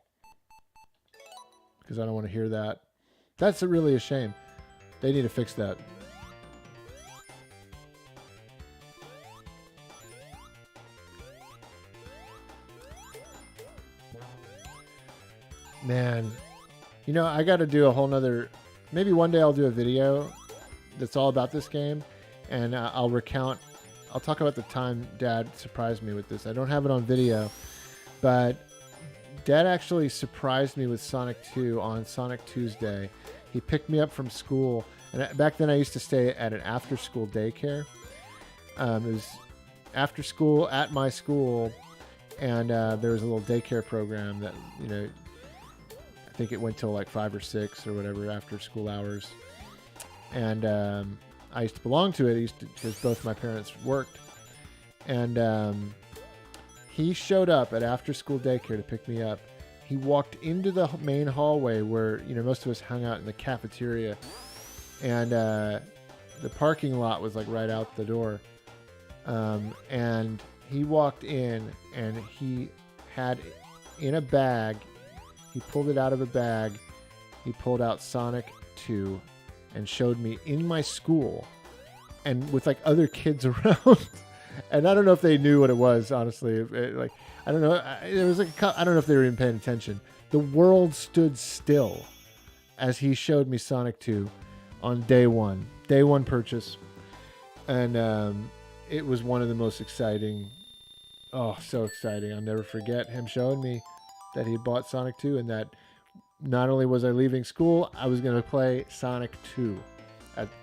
Because I don't want to hear that. That's really a shame. They need to fix that. Man, I got to do a whole nother... Maybe one day I'll do a video that's all about this game, and I'll recount... I'll talk about the time Dad surprised me with this. I don't have it on video, but Dad actually surprised me with Sonic 2 on Sonic Tuesday. He picked me up from school, and back then I used to stay at an after-school daycare. It was after school at my school, and there was a little daycare program that, you know, I think it went till like 5 or 6 or whatever after school hours. And I used to belong to it because both my parents worked. And he showed up at after-school daycare to pick me up. He walked into the main hallway where, you know, most of us hung out in the cafeteria. And the parking lot was like right out the door. And he walked in and he had in a bag, he pulled it out of a bag, he pulled out Sonic 2 and showed me in my school and with like other kids around. And I don't know if they knew what it was, honestly. Like, I don't know. It was like, I don't know if they were even paying attention. The world stood still as he showed me Sonic 2 on day one purchase. And it was one of the most exciting. Oh, so exciting. I'll never forget him showing me that he bought Sonic 2 and that not only was I leaving school, I was going to play Sonic 2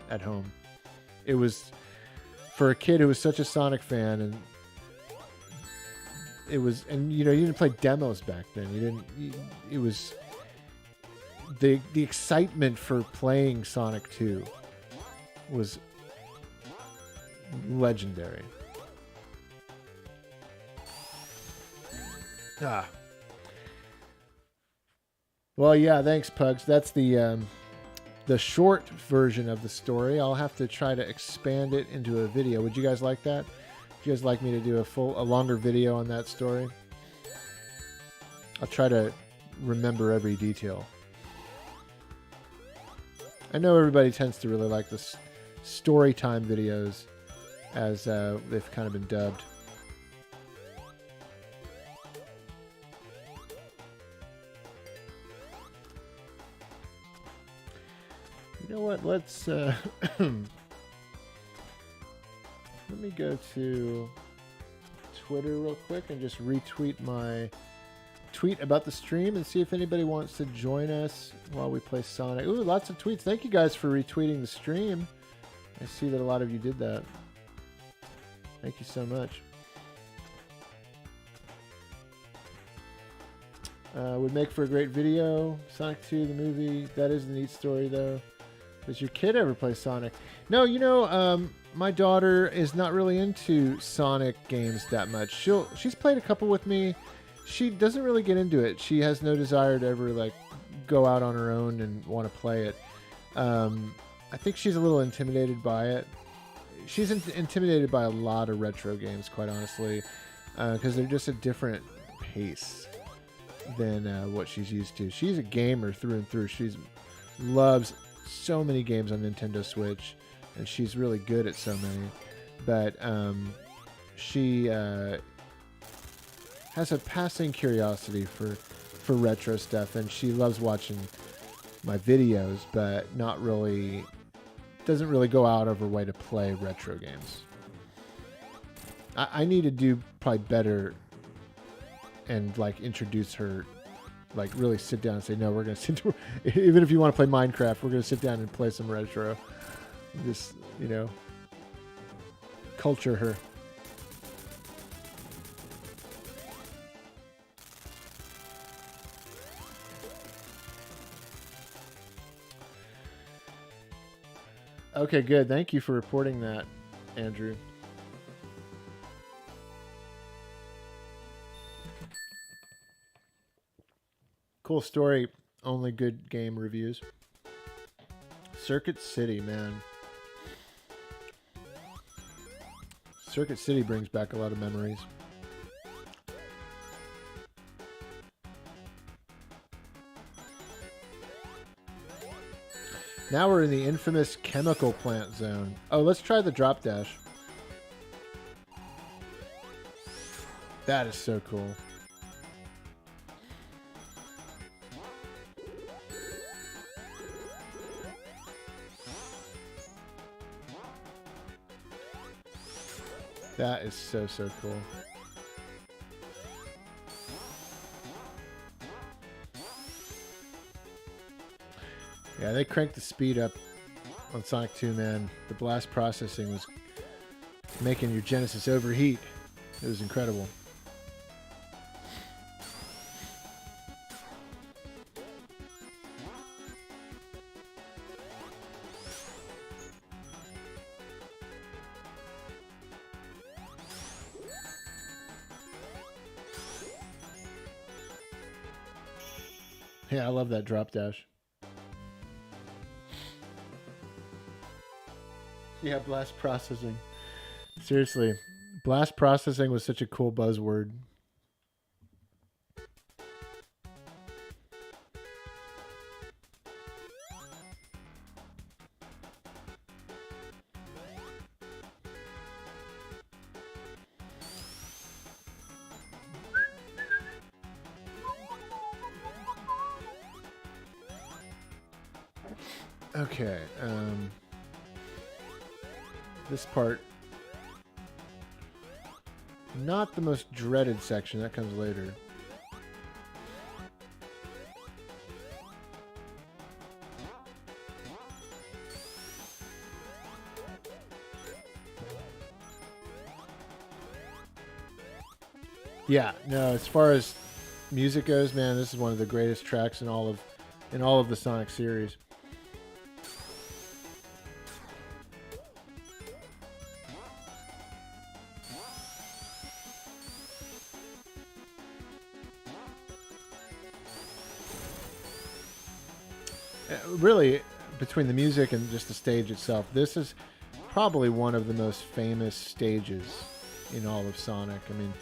at home. It was, for a kid who was such a Sonic fan, and it was, and you know, you didn't play demos back then. It was the excitement for playing Sonic 2 was legendary. Well, yeah, thanks, Pugs. That's the short version of the story. I'll have to try to expand it into a video. Would you guys like that? Would you guys like me to do a longer video on that story? I'll try to remember every detail. I know everybody tends to really like the story time videos, as they've kind of been dubbed. You know what? Let's let me go to Twitter real quick and just retweet my tweet about the stream and see if anybody wants to join us while we play Sonic. Ooh, lots of tweets. Thank you guys for retweeting the stream. I see that a lot of you did that. Thank you so much. Would make for a great video. Sonic 2, the movie. That is a neat story, though. Does your kid ever play Sonic? No, you know, my daughter is not really into Sonic games that much. She's played a couple with me. She doesn't really get into it. She has no desire to ever like go out on her own and want to play it. I think she's a little intimidated by it. She's intimidated by a lot of retro games, quite honestly, because they're just a different pace than what she's used to. She's a gamer through and through. She loves so many games on Nintendo Switch, and she's really good at so many. But she has a passing curiosity for retro stuff, and she loves watching my videos, but doesn't really go out of her way to play retro games. I need to do probably better and like introduce her, like really sit down and say, no, we're going to sit down. Even if you want to play Minecraft, we're going to sit down and play some retro. Just, you know, culture her. Okay, good. Thank you for reporting that, Andrew. Cool story. Only good game reviews. Circuit City, man. Circuit City brings back a lot of memories. Now we're in the infamous chemical plant zone. Oh, let's try the drop dash. That is so cool. That is so, so cool. Yeah, they cranked the speed up on Sonic 2, man. The blast processing was making your Genesis overheat. It was incredible. Yeah, I love that drop dash. Yeah, blast processing. Seriously, blast processing was such a cool buzzword. Okay, this part, not the most dreaded section, that comes later. Yeah, no, as far as music goes, man, this is one of the greatest tracks in all of the Sonic series. Really, between the music and just the stage itself, this is probably one of the most famous stages in all of Sonic. I mean,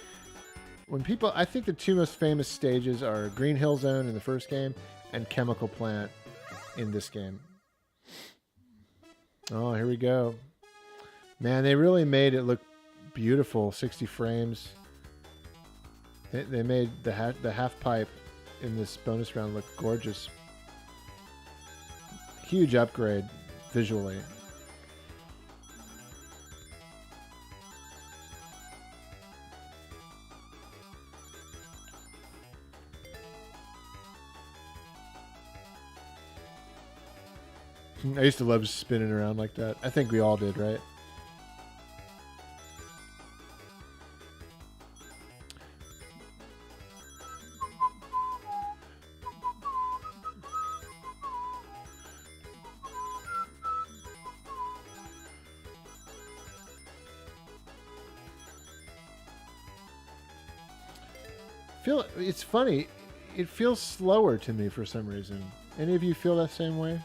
I think the two most famous stages are Green Hill Zone in the first game and Chemical Plant in this game. Oh, here we go. Man, they really made it look beautiful. 60 frames. They made the half pipe in this bonus round look gorgeous. Huge upgrade visually. I used to love spinning around like that. I think we all did, right? It's funny. It feels slower to me for some reason. Any of you feel that same way?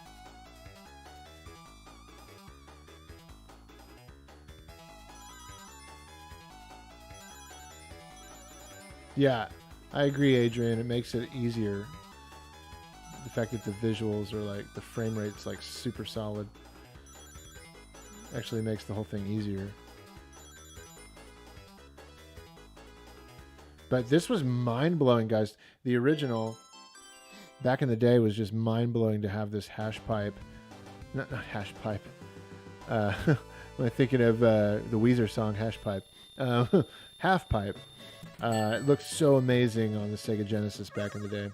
Yeah, I agree, Adrian. It makes it easier. The fact that the visuals are like, the frame rate's like super solid actually makes the whole thing easier. But this was mind-blowing, guys. The original, back in the day, was just mind-blowing to have this hash pipe. Not hash pipe. When I'm thinking of the Weezer song, Hash Pipe. Half pipe. It looked so amazing on the Sega Genesis back in the day.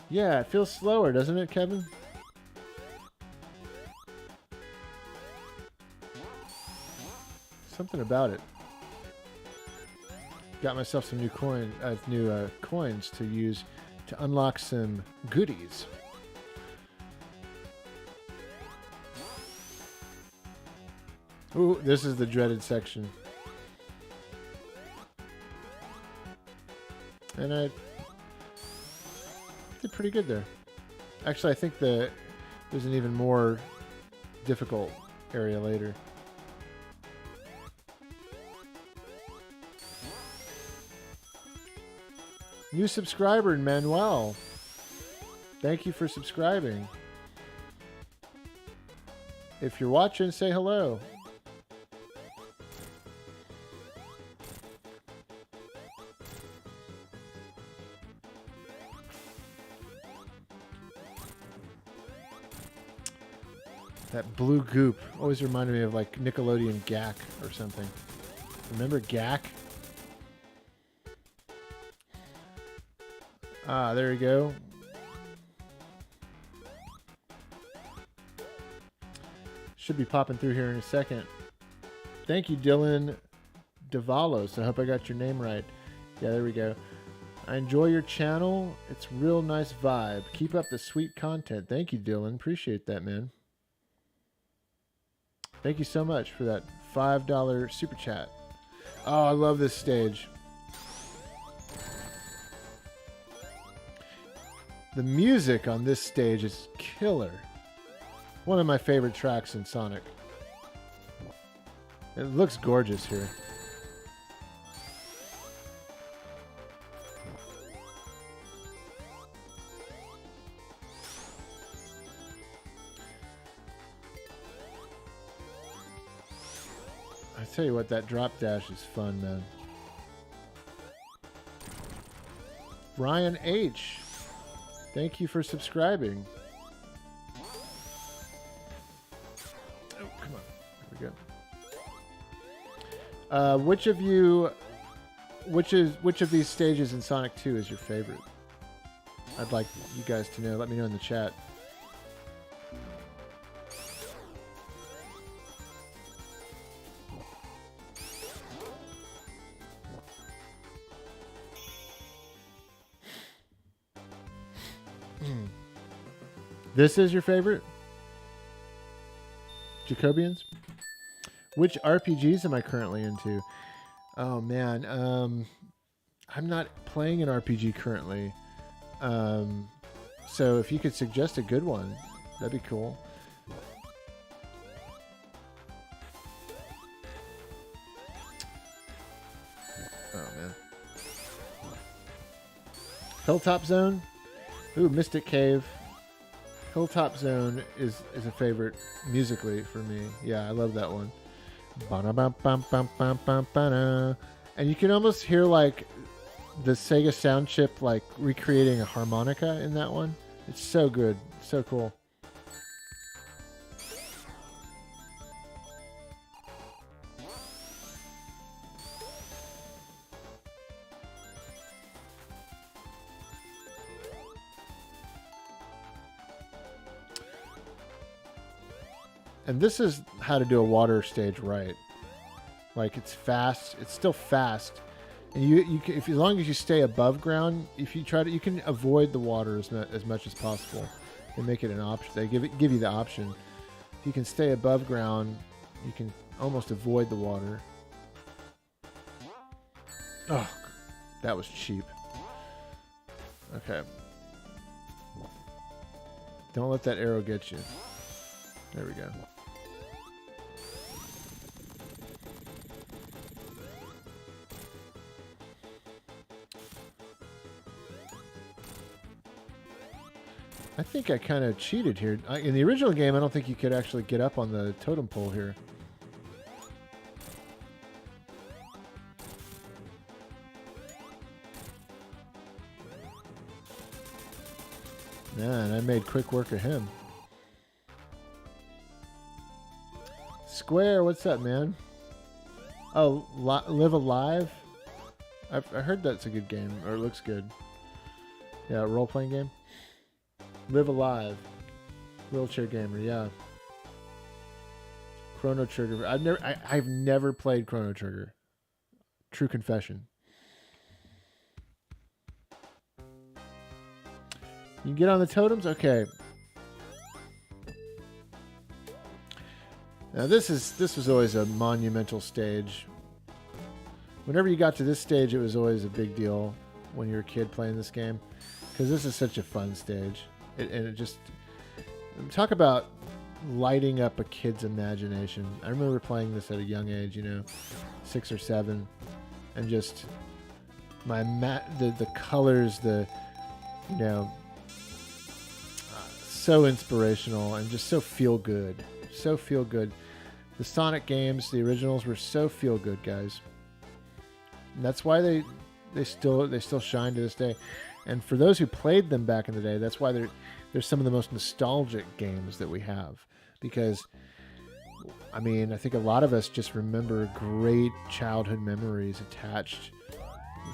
Yeah, it feels slower, doesn't it, Kevin? Something about it. Got myself some new coins to use to unlock some goodies. Ooh, this is the dreaded section. And I did pretty good there. Actually, I think there's an even more difficult area later. New subscriber, Manuel. Thank you for subscribing. If you're watching, say hello. That blue goop always reminded me of like Nickelodeon Gak or something. Remember Gak? Ah, there you go. Should be popping through here in a second. Thank you, Dylan Davalos. I hope I got your name right. Yeah, there we go. I enjoy your channel. It's real nice vibe. Keep up the sweet content. Thank you, Dylan. Appreciate that, man. Thank you so much for that $5 super chat. Oh, I love this stage. The music on this stage is killer. One of my favorite tracks in Sonic. It looks gorgeous here. I tell you what, that drop dash is fun, man. Ryan H. Thank you for subscribing. Oh, come on. There we go. Which of these stages in Sonic 2 is your favorite? I'd like you guys to know. Let me know in the chat. This is your favorite? Jacobians? Which RPGs am I currently into? Oh man, I'm not playing an RPG currently. So if you could suggest a good one, that'd be cool. Oh man. Hilltop Zone? Ooh, Mystic Cave. Hilltop Zone is a favorite musically for me. Yeah, I love that one. And you can almost hear like the Sega sound chip like recreating a harmonica in that one. It's so good. So cool. And this is how to do a water stage right. Like it's fast. It's still fast. And you can, if as long as you stay above ground, if you try to, you can avoid the water as much as possible. They make it an option. They give you the option. If you can stay above ground, you can almost avoid the water. Oh, that was cheap. Okay. Don't let that arrow get you. There we go. I think I kind of cheated here. In the original game, I don't think you could actually get up on the totem pole here. Man, I made quick work of him. Square, what's up, man? Oh, Live Alive? I heard that's a good game, or it looks good. Yeah, role-playing game. Live Alive. Wheelchair gamer, yeah. Chrono Trigger. I've never played Chrono Trigger. True confession. You get on the totems? Okay. Now this was always a monumental stage. Whenever you got to this stage, it was always a big deal when you were a kid playing this game, because this is such a fun stage. It just, talk about lighting up a kid's imagination. I remember playing this at a young age, 6 or 7, and just the colors, so inspirational and just so feel good. So feel good. The Sonic games, the originals, were so feel good, guys. And that's why they still shine to this day. And for those who played them back in the day, that's why they're some of the most nostalgic games that we have. Because, I mean, I think a lot of us just remember great childhood memories attached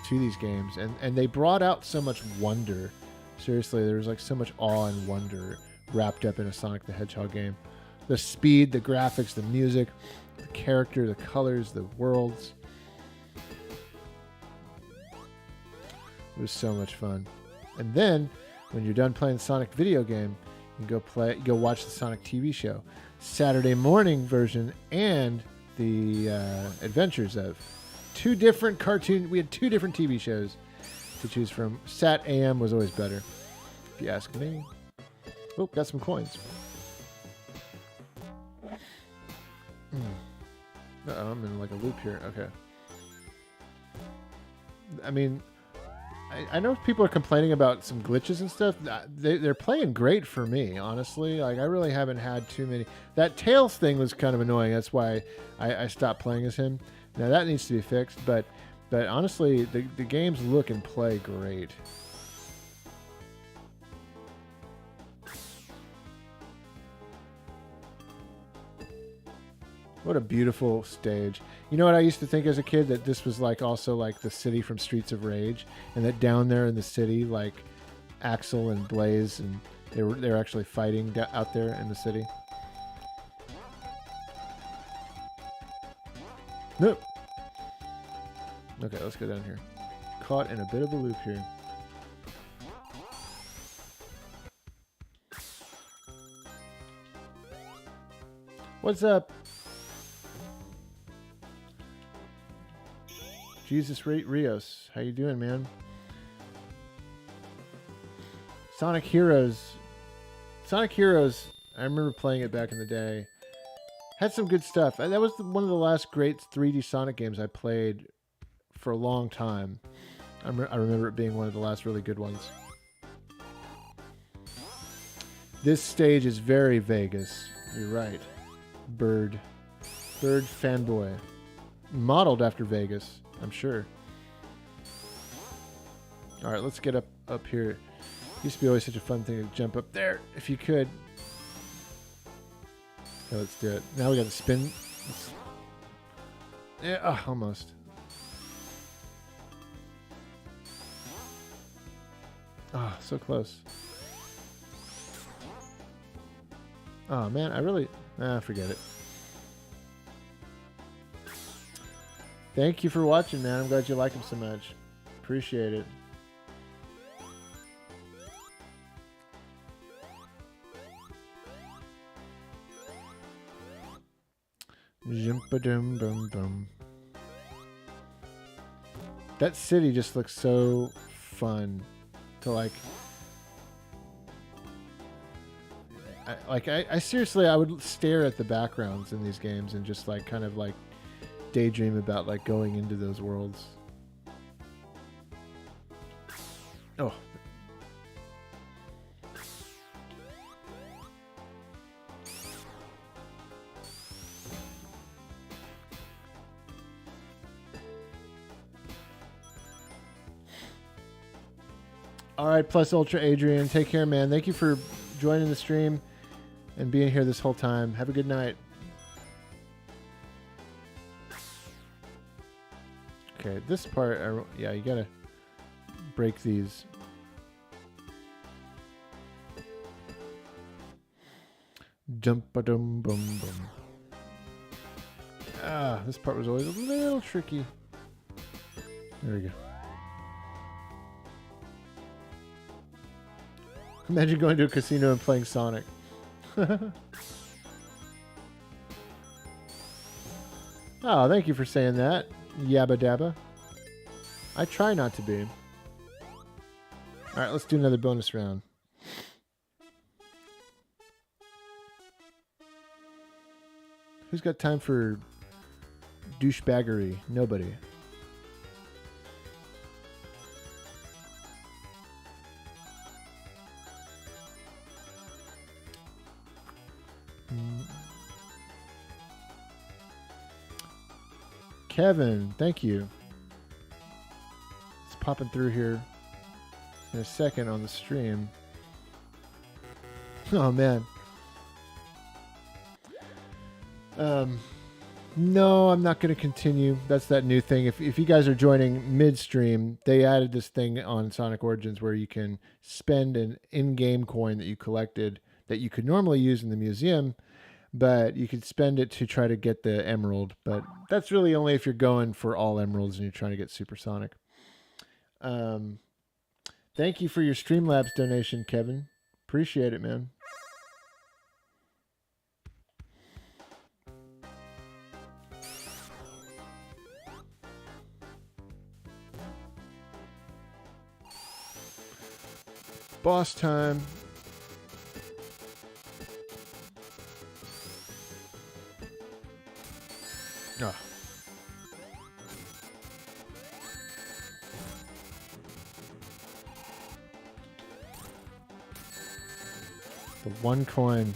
to these games, and they brought out so much wonder. Seriously, there was like so much awe and wonder wrapped up in a Sonic the Hedgehog game. The speed, the graphics, the music, the character, the colors, the worlds. It was so much fun. And then, when you're done playing the Sonic video game, you go watch the Sonic TV show, Saturday morning version, and the Adventures of. We had two different TV shows to choose from. Sat AM was always better, if you ask me. Oh, got some coins. Uh-oh, I'm in like a loop here. Okay. I mean, I know people are complaining about some glitches and stuff. They're playing great for me, honestly. Like, I really haven't had too many. That Tails thing was kind of annoying. That's why I stopped playing as him. Now, that needs to be fixed. But honestly, the games look and play great. What a beautiful stage. You know what I used to think as a kid? That this was like also like the city from Streets of Rage, and that down there in the city, like Axel and Blaze, and they're actually fighting out there in the city. Nope. Okay, let's go down here. Caught in a bit of a loop here. What's up? Jesus Rios, how you doing, man? Sonic Heroes. Sonic Heroes, I remember playing it back in the day. Had some good stuff. And that was one of the last great 3D Sonic games I played for a long time. I remember it being one of the last really good ones. This stage is very Vegas. You're right. Bird fanboy. Modeled after Vegas, I'm sure. All right, let's get up here. Used to be always such a fun thing to jump up there if you could. Okay, let's do it. Now we got to spin. Yeah, almost. Ah, so close. Oh man, forget it. Thank you for watching, man. I'm glad you like them so much. Appreciate it. Jump-a-dum-bum-bum. That city just looks so fun to like. I seriously, I would stare at the backgrounds in these games and just like kind of like daydream about like going into those worlds. Oh. All right, Plus Ultra Adrian, take care, man. Thank you for joining the stream and being here this whole time. Have a good night. Okay, this part, yeah, you gotta break these. Dum-ba-dum-bum-bum. Ah, this part was always a little tricky. There we go. Imagine going to a casino and playing Sonic. Oh, thank you for saying that, Yabba Dabba. I try not to be. Alright, let's do another bonus round. Who's got time for douchebaggery? Nobody. Kevin, thank you. It's popping through here in a second on the stream. Oh man. No, I'm not going to continue. That's that new thing. If you guys are joining midstream, they added this thing on Sonic Origins where you can spend an in-game coin that you collected that you could normally use in the museum, but you could spend it to try to get the emerald. But that's really only if you're going for all emeralds and you're trying to get Supersonic. Thank you for your Streamlabs donation, Kevin. Appreciate it, man. Boss time. Oh. The one coin.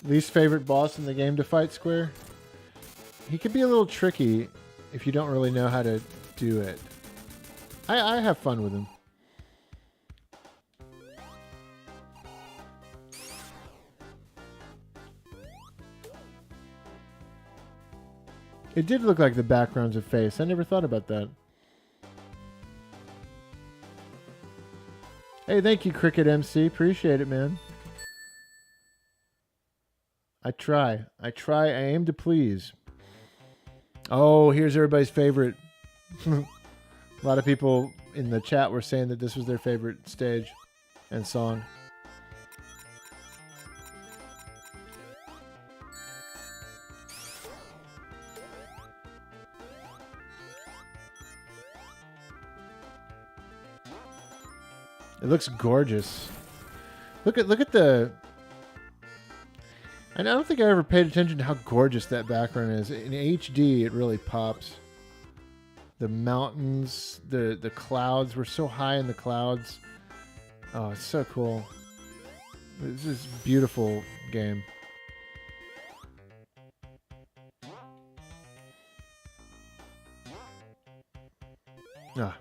Least favorite boss in the game to fight, Square? He can be a little tricky if you don't really know how to do it. I have fun with him. It did look like the background's a face. I never thought about that. Hey, thank you, Cricket MC. Appreciate it, man. I try. I aim to please. Oh, here's everybody's favorite. A lot of people in the chat were saying that this was their favorite stage and song. It looks gorgeous. Look at the... And I don't think I ever paid attention to how gorgeous that background is. In HD, it really pops. The mountains, the clouds. We're so high in the clouds. Oh, it's so cool. This is a beautiful game. Ah.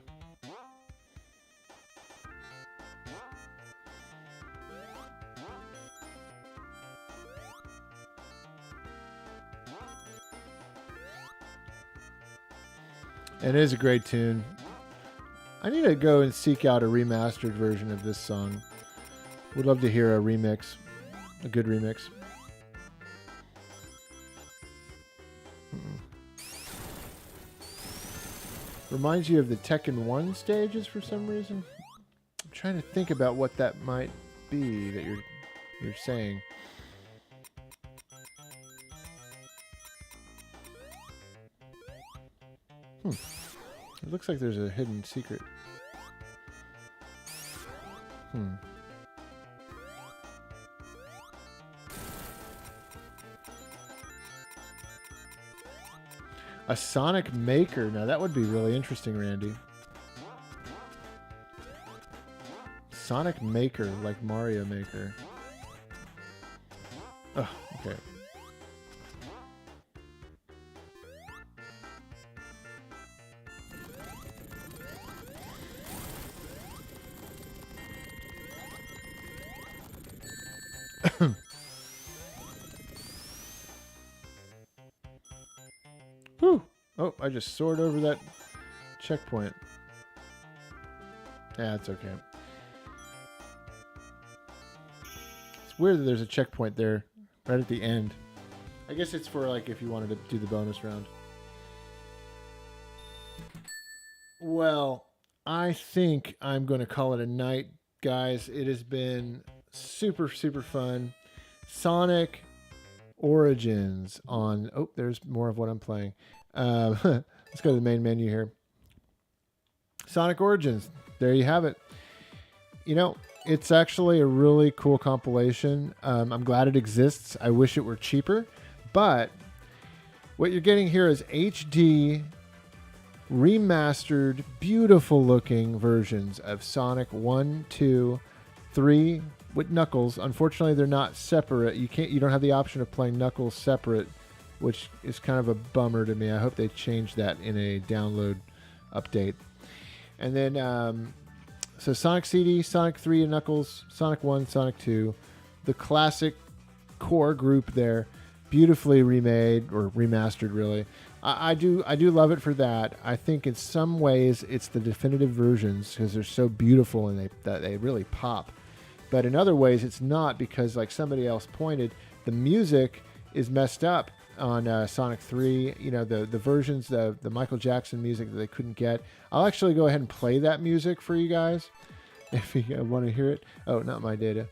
It is a great tune. I need to go and seek out a remastered version of this song. Would love to hear a remix. A good remix. Reminds you of the Tekken 1 stages for some reason. I'm trying to think about what that might be that you're saying. It looks like there's a hidden secret. A Sonic Maker. Now that would be really interesting, Randy. Sonic Maker, like Mario Maker. Oh, okay. Whew. Oh, I just soared over that checkpoint. Yeah, it's okay. It's weird that there's a checkpoint there right at the end. I guess it's for like if you wanted to do the bonus round. Well, I think I'm going to call it a night, guys. It has been super, super fun. Sonic Origins on... Oh, there's more of what I'm playing. Let's go to the main menu here. Sonic Origins. There you have it. You know, it's actually a really cool compilation. I'm glad it exists. I wish it were cheaper. But what you're getting here is HD remastered, beautiful looking versions of Sonic 1, 2, 3, with Knuckles. Unfortunately, they're not separate. You don't have the option of playing Knuckles separate, which is kind of a bummer to me. I hope they change that in a download update. And then, so Sonic CD, Sonic 3 and Knuckles, Sonic 1, Sonic 2, the classic core group there, beautifully remade or remastered, really. I do love it for that. I think in some ways it's the definitive versions because they're so beautiful and they really pop. But in other ways it's not, because like somebody else pointed, the music is messed up on Sonic 3. You know, the versions, the Michael Jackson music that they couldn't get. I'll actually go ahead and play that music for you guys if you want to hear it. Oh, not my data.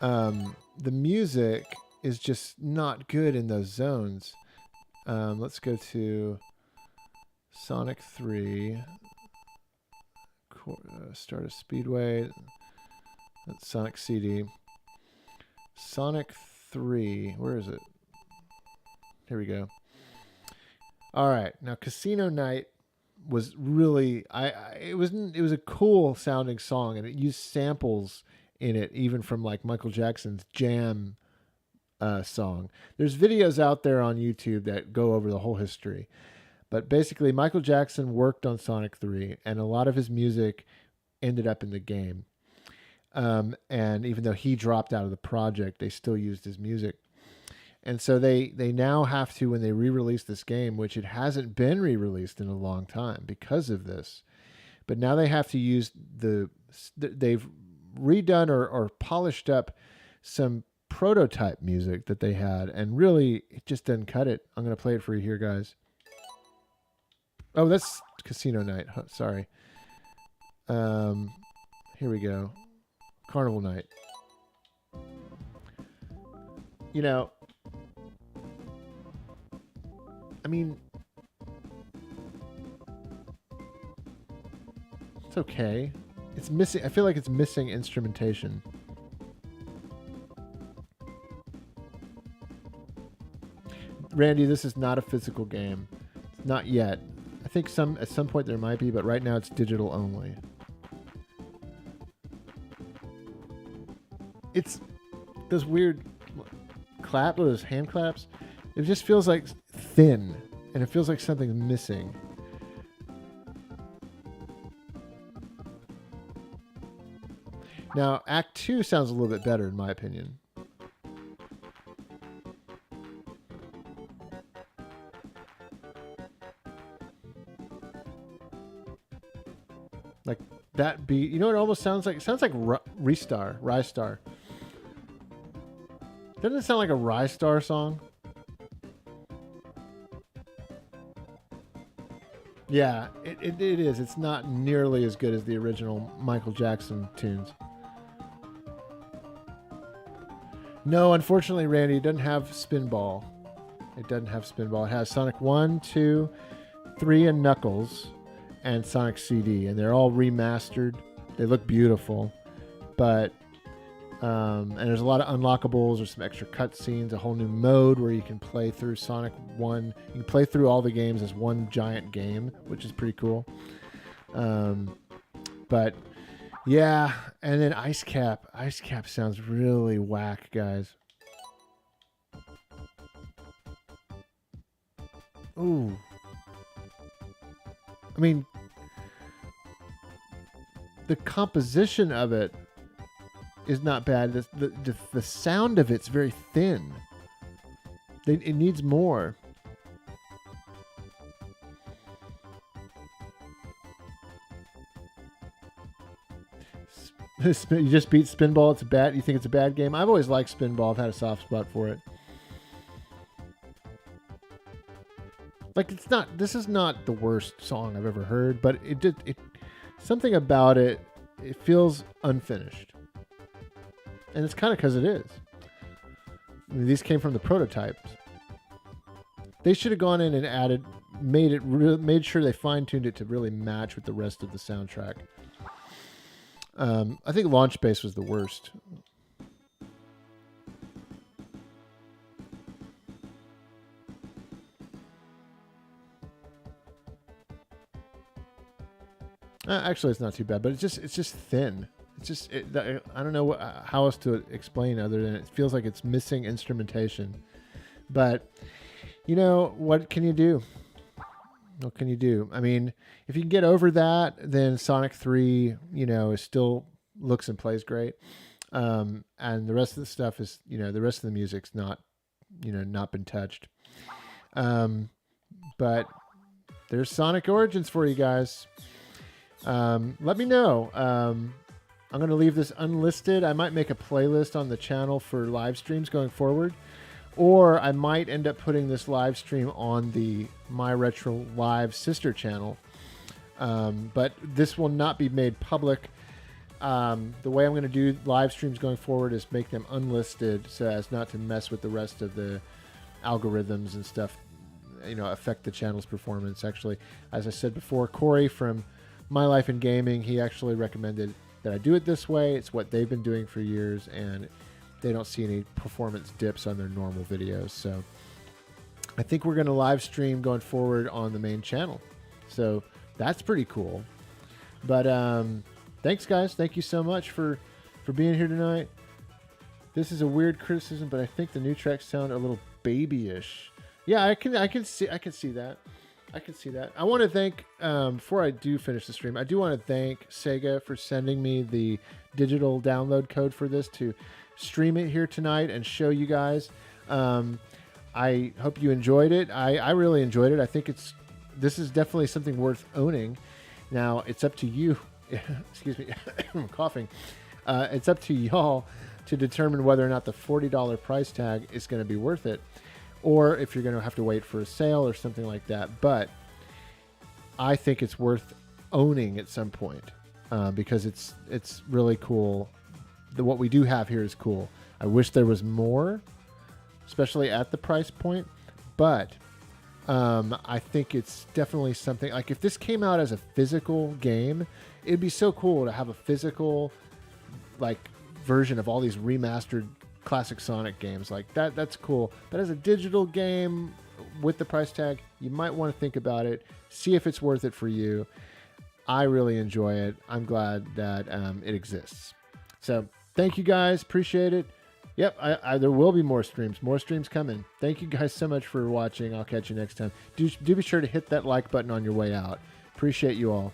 The music is just not good in those zones. Let's go to Sonic 3. Start a Speedway. That's Sonic CD. Sonic 3. Where is it? Here we go. All right. Now, Casino Night was really... it was a cool sounding song, and it used samples in it, even from like Michael Jackson's Jam song. There's videos out there on YouTube that go over the whole history. But basically, Michael Jackson worked on Sonic 3, and a lot of his music ended up in the game. And even though he dropped out of the project, they still used his music. And so they now have to, when they re-release this game, which it hasn't been re-released in a long time because of this, but now they have to use they've redone or polished up some prototype music that they had, and really it just didn't cut it. I'm going to play it for you here, guys. Oh, that's Casino Night. Sorry. Here we go. Carnival Night. You know, I mean, it's okay. It's missing. I feel like it's missing instrumentation. Randy, this is not a physical game. Not yet. I think at some point there might be, but right now it's digital only. It's those weird those hand claps. It just feels like thin, and it feels like something's missing. Now, Act 2 sounds a little bit better, in my opinion. Like that beat, you know what it almost sounds like? It sounds like Rystar. Doesn't it sound like a Rystar song? Yeah, it is. It's not nearly as good as the original Michael Jackson tunes. No, unfortunately, Randy, it doesn't have Spinball. It doesn't have Spinball. It has Sonic 1, 2, 3, and Knuckles, and Sonic CD, and they're all remastered. They look beautiful, but and there's a lot of unlockables. There's some extra cutscenes, a whole new mode where you can play through Sonic 1. You can play through all the games as one giant game, which is pretty cool. But yeah, and then Ice Cap. Ice Cap sounds really whack, guys. Ooh. I mean, the composition of it is not bad. The sound of it's very thin. It needs more. You just beat Spinball. It's bad. You think it's a bad game? I've always liked Spinball. I've had a soft spot for it. Like, it's not. This is not the worst song I've ever heard, but it something about it. It feels unfinished, and it's kind of because it is. I mean, these came from the prototypes. They should have gone in and made sure they fine-tuned it to really match with the rest of the soundtrack. I think Launch Base was the worst. Actually, it's not too bad, but it's just thin. It's just I don't know how else to explain other than it feels like it's missing instrumentation. But you know, what can you do? What can you do? I mean, if you can get over that, then Sonic 3, you know, is still looks and plays great. And the rest of the stuff is, you know, the rest of the music's not, you know, not been touched. But there's Sonic Origins for you guys. Let me know. I'm going to leave this unlisted. I might make a playlist on the channel for live streams going forward. Or I might end up putting this live stream on the My Retro Live sister channel. But this will not be made public. The way I'm going to do live streams going forward is make them unlisted so as not to mess with the rest of the algorithms and stuff, you know, affect the channel's performance. Actually, as I said before, Corey from My Life in Gaming, he actually recommended that I do it this way. It's what they've been doing for years, and they don't see any performance dips on their normal videos. So I think we're going to live stream going forward on the main channel. So that's pretty cool. But thanks, guys. Thank you so much for being here tonight. This is a weird criticism, but I think the new tracks sound a little babyish. Yeah, I can see that. I can see that. I want to thank, before I do finish the stream, I do want to thank Sega for sending me the digital download code for this to stream it here tonight and show you guys. I hope you enjoyed it. I really enjoyed it. I think this is definitely something worth owning. Now, it's up to you. Excuse me, I'm coughing. It's up to y'all to determine whether or not the $40 price tag is going to be worth it, or if you're going to have to wait for a sale or something like that. But I think it's worth owning at some point because it's really cool. What we do have here is cool. I wish there was more, especially at the price point, but I think it's definitely something, like if this came out as a physical game, it'd be so cool to have a physical like version of all these remastered classic Sonic games. Like that's cool. But as a digital game with the price tag, you might want to think about it, see if it's worth it for you. I really enjoy it. I'm glad that it exists. So thank you guys. Appreciate it. Yep, there will be more streams. More streams coming. Thank you guys so much for watching. I'll catch you next time. Do be sure to hit that like button on your way out. Appreciate you all.